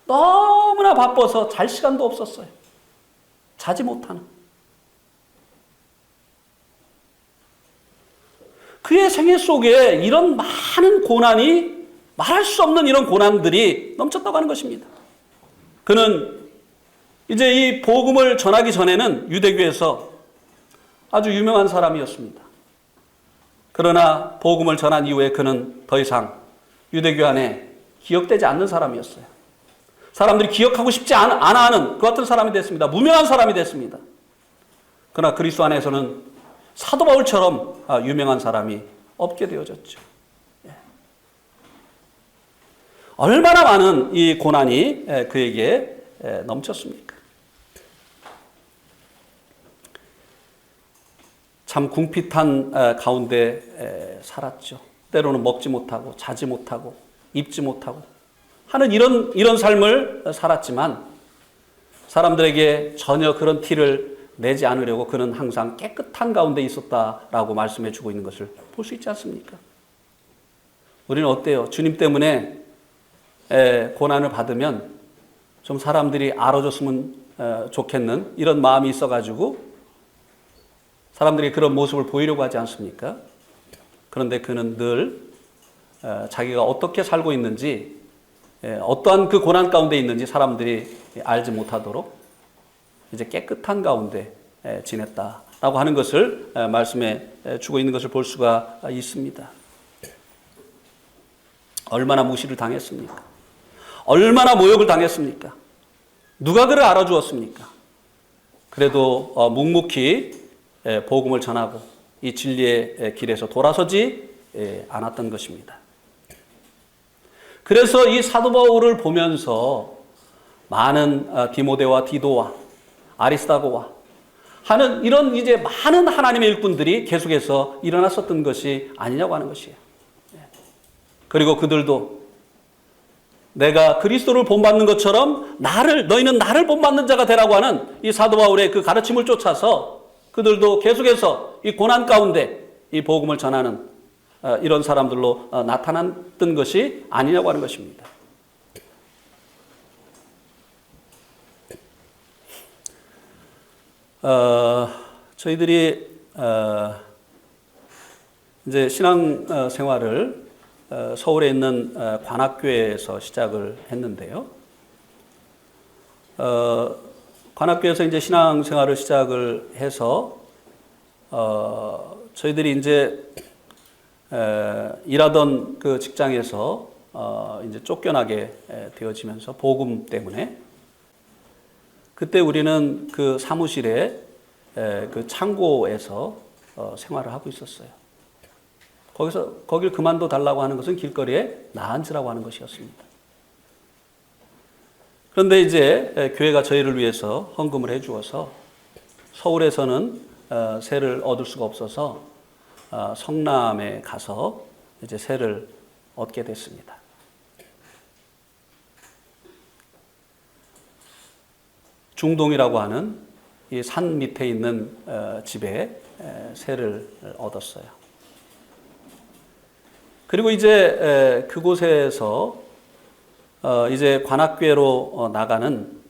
너무나 바빠서 잘 시간도 없었어요. 자지 못하는. 그의 생애 속에 이런 많은 고난이 말할 수 없는 이런 고난들이 넘쳤다고 하는 것입니다. 그는 이제 이 복음을 전하기 전에는 유대교에서 아주 유명한 사람이었습니다. 그러나 복음을 전한 이후에 그는 더 이상 유대교 안에 기억되지 않는 사람이었어요. 사람들이 기억하고 싶지 않아 하는 그 같은 사람이 됐습니다. 무명한 사람이 됐습니다. 그러나 그리스도 안에서는 사도 바울처럼 유명한 사람이 없게 되어졌죠. 얼마나 많은 이 고난이 그에게 넘쳤습니까? 참 궁핍한 가운데 살았죠. 때로는 먹지 못하고 자지 못하고 입지 못하고 하는 이런 삶을 살았지만 사람들에게 전혀 그런 티를 내지 않으려고 그는 항상 깨끗한 가운데 있었다라고 말씀해 주고 있는 것을 볼 수 있지 않습니까? 우리는 어때요? 주님 때문에 고난을 받으면 좀 사람들이 알아줬으면 좋겠는 이런 마음이 있어가지고 사람들이 그런 모습을 보이려고 하지 않습니까? 그런데 그는 늘 자기가 어떻게 살고 있는지, 어떠한 그 고난 가운데 있는지 사람들이 알지 못하도록 이제 깨끗한 가운데 지냈다라고 하는 것을 말씀해 주고 있는 것을 볼 수가 있습니다. 얼마나 무시를 당했습니까? 얼마나 모욕을 당했습니까? 누가 그를 알아주었습니까? 그래도 묵묵히 복음을 전하고 이 진리의 길에서 돌아서지 않았던 것입니다. 그래서 이 사도 바울을 보면서 많은 디모데와 디도와 아리스다고와 하는 이런 이제 많은 하나님의 일꾼들이 계속해서 일어났었던 것이 아니냐고 하는 것이에요. 그리고 그들도 내가 그리스도를 본받는 것처럼 너희는 나를 본받는 자가 되라고 하는 이 사도 바울의 그 가르침을 쫓아서 그들도 계속해서 이 고난 가운데 이 복음을 전하는 이런 사람들로 나타났던 것이 아니냐고 하는 것입니다. 저희들이 이제 신앙 생활을 서울에 있는 관악교회에서 시작을 했는데요. 관악교회에서 이제 신앙 생활을 시작을 해서 저희들이 이제 일하던 그 직장에서 이제 쫓겨나게 되어지면서 복음 때문에 그때 우리는 그 사무실에 그 창고에서 생활을 하고 있었어요. 거길 그만둬 달라고 하는 것은 길거리에 나앉으라고 하는 것이었습니다. 그런데 이제 교회가 저희를 위해서 헌금을 해 주어서 서울에서는 세를 얻을 수가 없어서 성남에 가서 이제 세를 얻게 됐습니다. 중동이라고 하는 이 산 밑에 있는 집에 세를 얻었어요. 그리고 이제 그곳에서 이제 관악교회로 나가는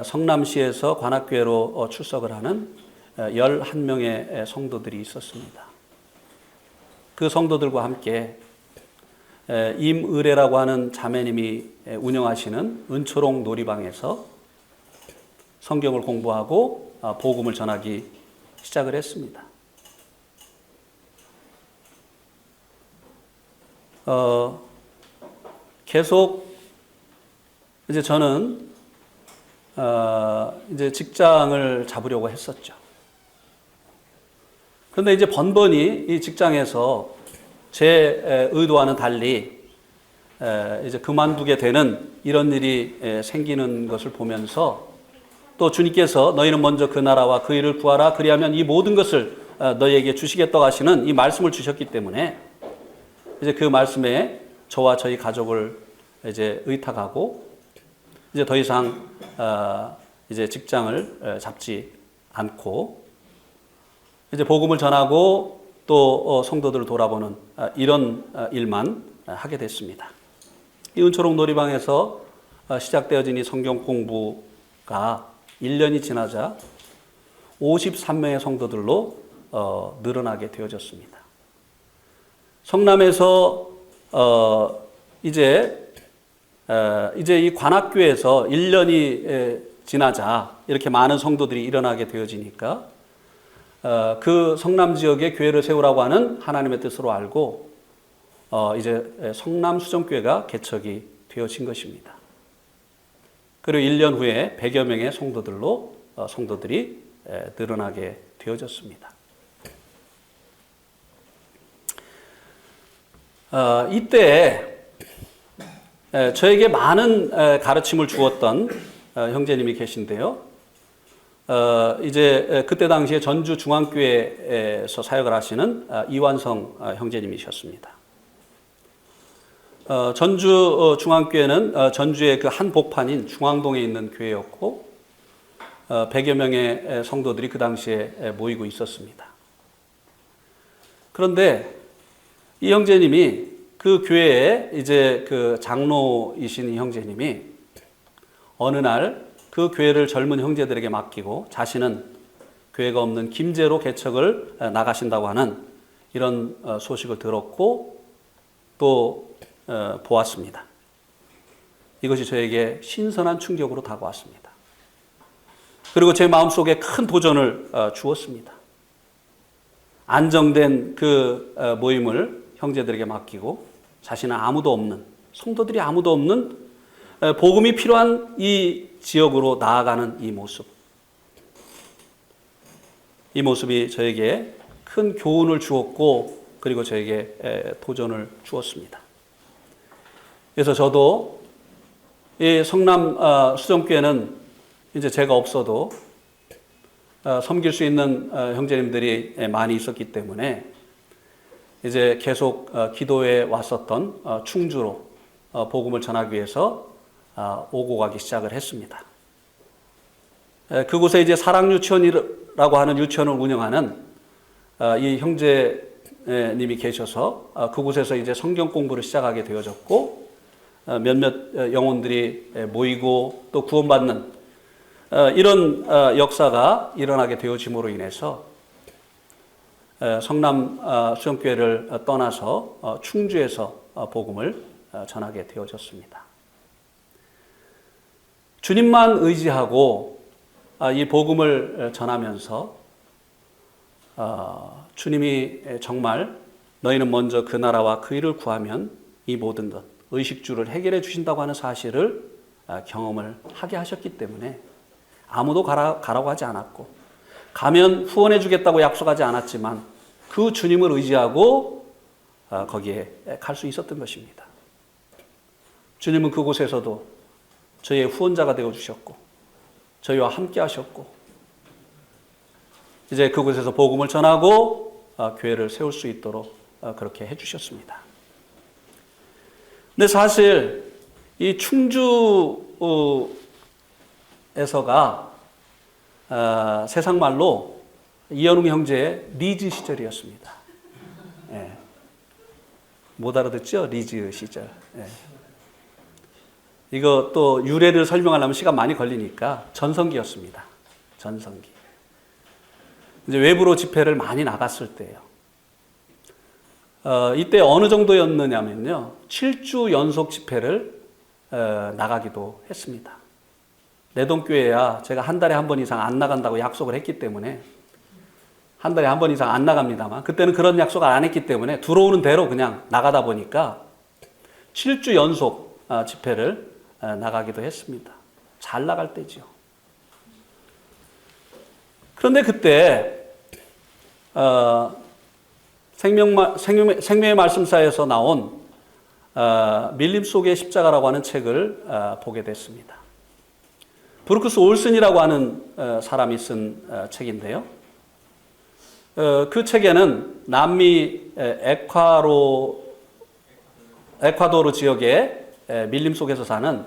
성남시에서 관악교회로 출석을 하는 11명의 성도들이 있었습니다. 그 성도들과 함께 임의래라고 하는 자매님이 운영하시는 은초롱 놀이방에서 성경을 공부하고 복음을 전하기 시작을 했습니다. 계속 이제 저는 이제 직장을 잡으려고 했었죠. 그런데 이제 번번이 이 직장에서 제 의도와는 달리 이제 그만두게 되는 이런 일이 생기는 것을 보면서 또 주님께서 너희는 먼저 그 나라와 그 일을 구하라 그리하면 이 모든 것을 너희에게 주시겠다고 하시는 이 말씀을 주셨기 때문에 이제 그 말씀에 저와 저희 가족을 이제 의탁하고 이제 더 이상 이제 직장을 잡지 않고 이제 복음을 전하고 또 성도들을 돌아보는 이런 일만 하게 됐습니다. 이 은초롱 놀이방에서 시작되어진 이 성경 공부가 1년이 지나자 53명의 성도들로 늘어나게 되어졌습니다. 성남에서 이제 이 관악교회에서 1년이 지나자 이렇게 많은 성도들이 일어나게 되어지니까 그 성남 지역에 교회를 세우라고 하는 하나님의 뜻으로 알고 이제 성남수정교회가 개척이 되어진 것입니다. 그리고 1년 후에 100여 명의 성도들이 늘어나게 되어졌습니다. 이때 저에게 많은 가르침을 주었던 형제님이 계신데요. 이제 그때 당시에 전주 중앙교회에서 사역을 하시는 이완성 형제님이셨습니다. 전주 중앙교회는 전주의 그 한 복판인 중앙동에 있는 교회였고 100여 명의 성도들이 그 당시에 모이고 있었습니다. 그런데 이 형제님이 그 교회에 이제 그 장로이신 이 형제님이 어느 날 그 교회를 젊은 형제들에게 맡기고 자신은 교회가 없는 김제로 개척을 나가신다고 하는 이런 소식을 들었고 또 보았습니다. 이것이 저에게 신선한 충격으로 다가왔습니다. 그리고 제 마음속에 큰 도전을 주었습니다. 안정된 그 모임을 형제들에게 맡기고 자신은 아무도 없는, 성도들이 아무도 없는 복음이 필요한 이 지역으로 나아가는 이 모습. 이 모습이 저에게 큰 교훈을 주었고 그리고 저에게 도전을 주었습니다. 그래서 저도 이 성남 수정교회는 이제 제가 없어도 섬길 수 있는 형제님들이 많이 있었기 때문에 이제 계속 기도에 왔었던 충주로 복음을 전하기 위해서 오고 가기 시작을 했습니다. 그곳에 이제 사랑유치원이라고 하는 유치원을 운영하는 이 형제님이 계셔서 그곳에서 이제 성경 공부를 시작하게 되어졌고 몇몇 영혼들이 모이고 또 구원받는 이런 역사가 일어나게 되어짐으로 인해서 성남 수영교회를 떠나서 충주에서 복음을 전하게 되어졌습니다. 주님만 의지하고 이 복음을 전하면서 주님이 정말 너희는 먼저 그 나라와 그 일을 구하면 이 모든 것, 의식주를 해결해 주신다고 하는 사실을 경험을 하게 하셨기 때문에 아무도 가라고 하지 않았고 가면 후원해 주겠다고 약속하지 않았지만 그 주님을 의지하고 거기에 갈 수 있었던 것입니다. 주님은 그곳에서도 저희의 후원자가 되어주셨고 저희와 함께 하셨고 이제 그곳에서 복음을 전하고 교회를 세울 수 있도록 그렇게 해주셨습니다. 근데 사실 이 충주에서가 세상 말로 이현웅 형제의 리즈 시절이었습니다. 예. 못 알아듣죠? 리즈 시절. 예. 이거 또 유래를 설명하려면 시간 많이 걸리니까 전성기였습니다. 전성기. 이제 외부로 집회를 많이 나갔을 때예요. 이때 어느 정도였느냐면요. 7주 연속 집회를 나가기도 했습니다. 내동교회야 제가 한 달에 한 번 이상 안 나간다고 약속을 했기 때문에 한 달에 한 번 이상 안 나갑니다만 그때는 그런 약속을 안 했기 때문에 들어오는 대로 그냥 나가다 보니까 7주 연속 집회를 나가기도 했습니다. 잘 나갈 때죠. 그런데 그때 생명의 말씀사에서 나온 밀림 속의 십자가라고 하는 책을 보게 됐습니다. 브루크스 올슨이라고 하는 사람이 쓴 책인데요. 그 책에는 남미 에콰도르 지역의 밀림 속에서 사는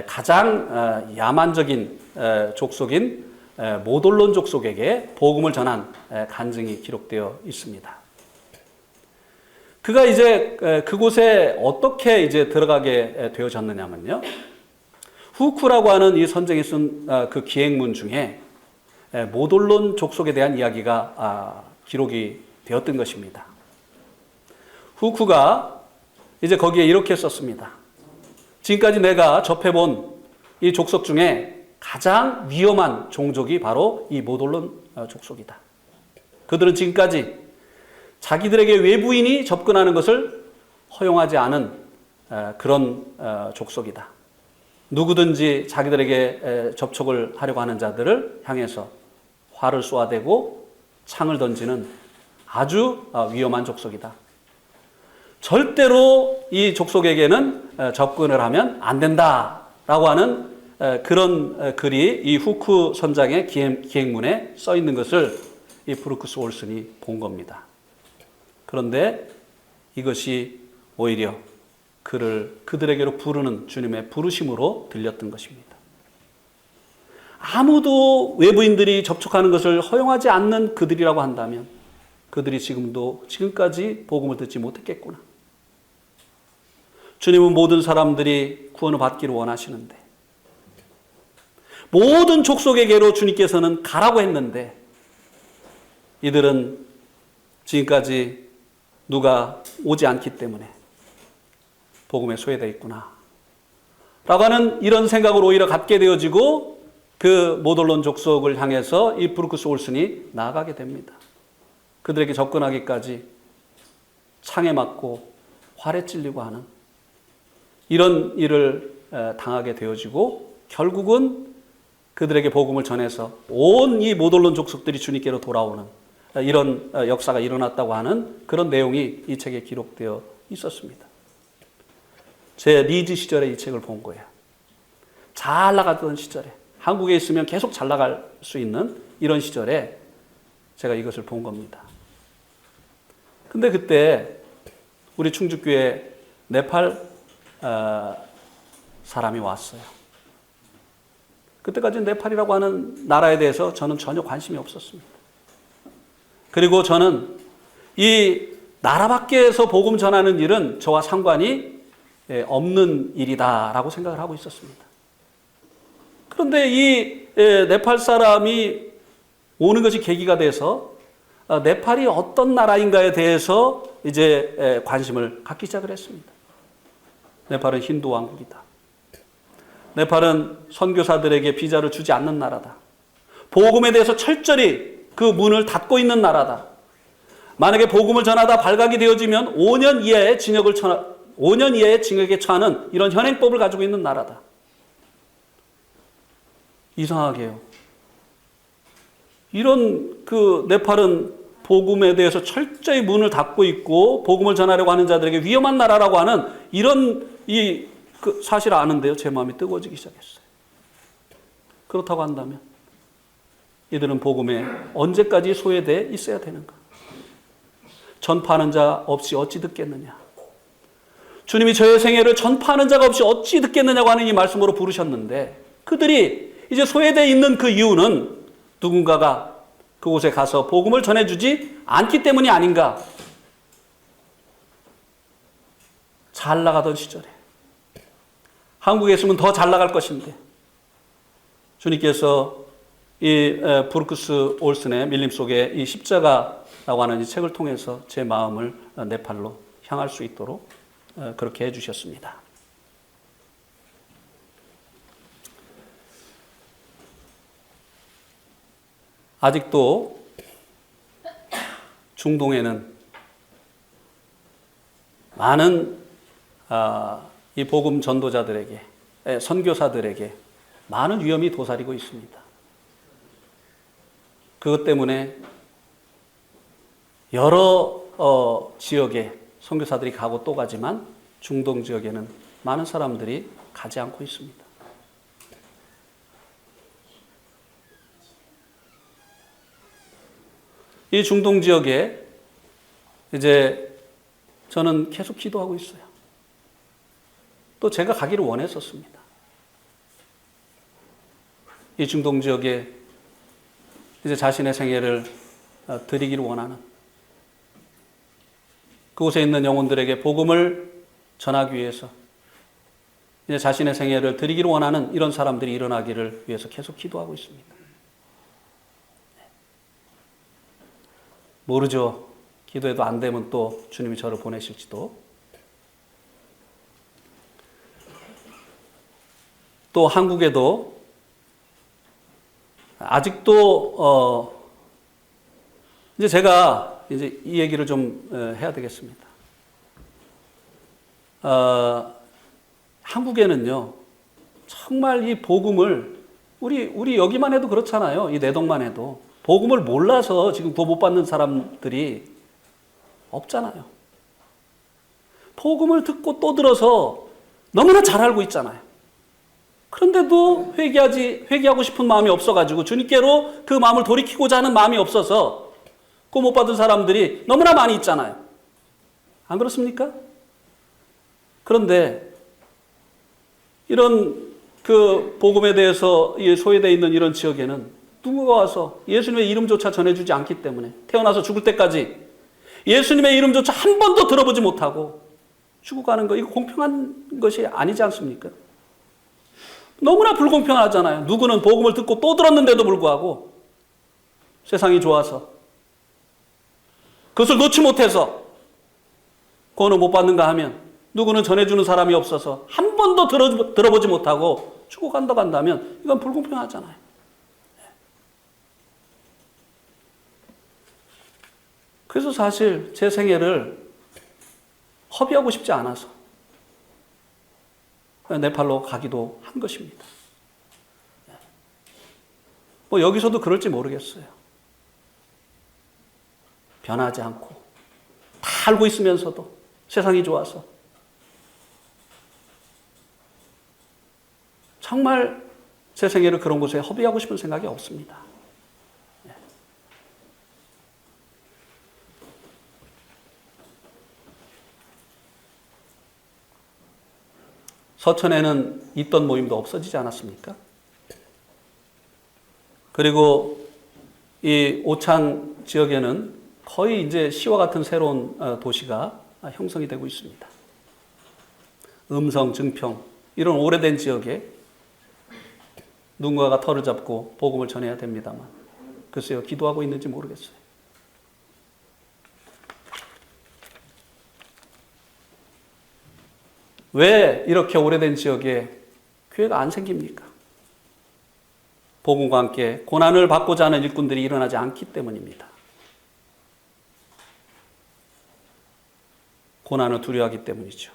가장 야만적인 족속인 모돌론 족속에게 복음을 전한 간증이 기록되어 있습니다. 그가 이제 그곳에 어떻게 이제 들어가게 되어졌느냐면요. 후쿠라고 하는 이 선생이 쓴 그 기행문 중에 모돌론 족속에 대한 이야기가 기록이 되었던 것입니다. 후쿠가 이제 거기에 이렇게 썼습니다. 지금까지 내가 접해본 이 족속 중에 가장 위험한 종족이 바로 이 모돌론 족속이다. 그들은 지금까지 자기들에게 외부인이 접근하는 것을 허용하지 않은 그런 족속이다. 누구든지 자기들에게 접촉을 하려고 하는 자들을 향해서 활을 쏘아대고 창을 던지는 아주 위험한 족속이다. 절대로 이 족속에게는 접근을 하면 안 된다라고 하는 그런 글이 이 후쿠 선장의 기행문에 써 있는 것을 이 브루크스 올슨이 본 겁니다. 그런데 이것이 오히려 그들에게로 부르는 주님의 부르심으로 들렸던 것입니다. 아무도 외부인들이 접촉하는 것을 허용하지 않는 그들이라고 한다면 그들이 지금까지 복음을 듣지 못했겠구나. 주님은 모든 사람들이 구원을 받기를 원하시는데 모든 족속에게로 주님께서는 가라고 했는데 이들은 지금까지 누가 오지 않기 때문에 복음에 소외되어 있구나 라고 하는 이런 생각을 오히려 갖게 되어지고 그 모돌론 족속을 향해서 이 브루크스 올슨이 나아가게 됩니다. 그들에게 접근하기까지 창에 맞고 활에 찔리고 하는 이런 일을 당하게 되어지고 결국은 그들에게 복음을 전해서 온 이 모돌론 족속들이 주님께로 돌아오는 이런 역사가 일어났다고 하는 그런 내용이 이 책에 기록되어 있었습니다. 제 리즈 시절에 이 책을 본 거예요. 잘 나가던 시절에 한국에 있으면 계속 잘 나갈 수 있는 이런 시절에 제가 이것을 본 겁니다. 근데 그때 우리 충주교회 네팔 사람이 왔어요. 그때까지 네팔이라고 하는 나라에 대해서 저는 전혀 관심이 없었습니다. 그리고 저는 이 나라 밖에서 복음 전하는 일은 저와 상관이 없는 일이다라고 생각을 하고 있었습니다. 그런데 이 네팔 사람이 오는 것이 계기가 돼서 네팔이 어떤 나라인가에 대해서 이제 관심을 갖기 시작을 했습니다. 네팔은 힌두 왕국이다. 네팔은 선교사들에게 비자를 주지 않는 나라다. 복음에 대해서 철저히 그 문을 닫고 있는 나라다. 만약에 복음을 전하다 발각이 되어지면 5년 이하의 징역에 처하는 이런 현행법을 가지고 있는 나라다. 이상하게요. 이런 그 네팔은 복음에 대해서 철저히 문을 닫고 있고 복음을 전하려고 하는 자들에게 위험한 나라라고 하는 이런 그 사실을 아는데요. 제 마음이 뜨거워지기 시작했어요. 그렇다고 한다면 이들은 복음에 언제까지 소외되어 있어야 되는가? 전파하는 자 없이 어찌 듣겠느냐? 주님이 저의 생애를 전파하는 자가 없이 어찌 듣겠느냐고 하는 이 말씀으로 부르셨는데 그들이 이제 소외되어 있는 그 이유는 누군가가 그곳에 가서 복음을 전해주지 않기 때문이 아닌가? 잘 나가던 시절에 한국에 있으면 더 잘 나갈 것인데 주님께서 이 브루크스 올슨의 밀림 속에 이 십자가라고 하는 이 책을 통해서 제 마음을 네팔로 향할 수 있도록 그렇게 해주셨습니다. 아직도 중동에는 많은 이 복음 전도자들에게, 선교사들에게 많은 위험이 도사리고 있습니다. 그것 때문에 여러 지역에 선교사들이 가고 또 가지만 중동 지역에는 많은 사람들이 가지 않고 있습니다. 이 중동 지역에 이제 저는 계속 기도하고 있어요. 또 제가 가기를 원했었습니다. 이 중동 지역에 이제 자신의 생애를 드리기를 원하는 그곳에 있는 영혼들에게 복음을 전하기 위해서 이제 자신의 생애를 드리기를 원하는 이런 사람들이 일어나기를 위해서 계속 기도하고 있습니다. 모르죠. 기도해도 안 되면 또 주님이 저를 보내실지도. 또 한국에도 아직도 이제 제가 이제 이 얘기를 좀 해야 되겠습니다. 한국에는요 정말 이 복음을 우리 여기만 해도 그렇잖아요. 이 내동만 해도 복음을 몰라서 지금 구원 못 받는 사람들이 없잖아요. 복음을 듣고 또 들어서 너무나 잘 알고 있잖아요. 그런데도 회개하고 싶은 마음이 없어가지고 주님께로 그 마음을 돌이키고자 하는 마음이 없어서 구원 못 받은 사람들이 너무나 많이 있잖아요. 안 그렇습니까? 그런데 이런 그 복음에 대해서 소외되어 있는 이런 지역에는 누구가 와서 예수님의 이름조차 전해주지 않기 때문에 태어나서 죽을 때까지 예수님의 이름조차 한 번도 들어보지 못하고 죽어가는 거, 이거 공평한 것이 아니지 않습니까? 너무나 불공평하잖아요. 누구는 복음을 듣고 또 들었는데도 불구하고 세상이 좋아서 그것을 놓지 못해서 구원을 못 받는가 하면, 누구는 전해주는 사람이 없어서 한 번도 들어보지 못하고 죽어간다고 한다면 이건 불공평하잖아요. 그래서 사실 제 생애를 허비하고 싶지 않아서 네팔로 가기도 한 것입니다. 뭐 여기서도 그럴지 모르겠어요. 변하지 않고 다 알고 있으면서도 세상이 좋아서 정말 제 생애를 그런 곳에 허비하고 싶은 생각이 없습니다. 서천에는 있던 모임도 없어지지 않았습니까? 그리고 이 오창 지역에는 거의 이제 시와 같은 새로운 도시가 형성이 되고 있습니다. 음성, 증평, 이런 오래된 지역에 누군가가 털을 잡고 복음을 전해야 됩니다만, 글쎄요, 기도하고 있는지 모르겠어요. 왜 이렇게 오래된 지역에 교회가 안 생깁니까? 복음과 함께 고난을 받고자 하는 일꾼들이 일어나지 않기 때문입니다. 고난을 두려워하기 때문이죠.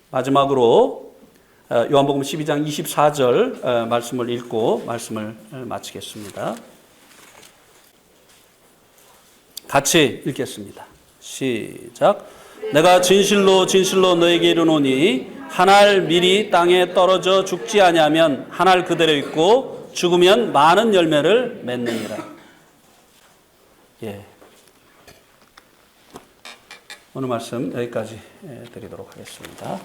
마지막으로 요한복음 12장 24절 말씀을 읽고 말씀을 마치겠습니다. 같이 읽겠습니다. 시작. 내가 진실로 진실로 너에게 이르노니 한 알 미리 땅에 떨어져 죽지 아니하면 한 알 그대로 있고 죽으면 많은 열매를 맺느니라. 예. 오늘 말씀 여기까지 드리도록 하겠습니다.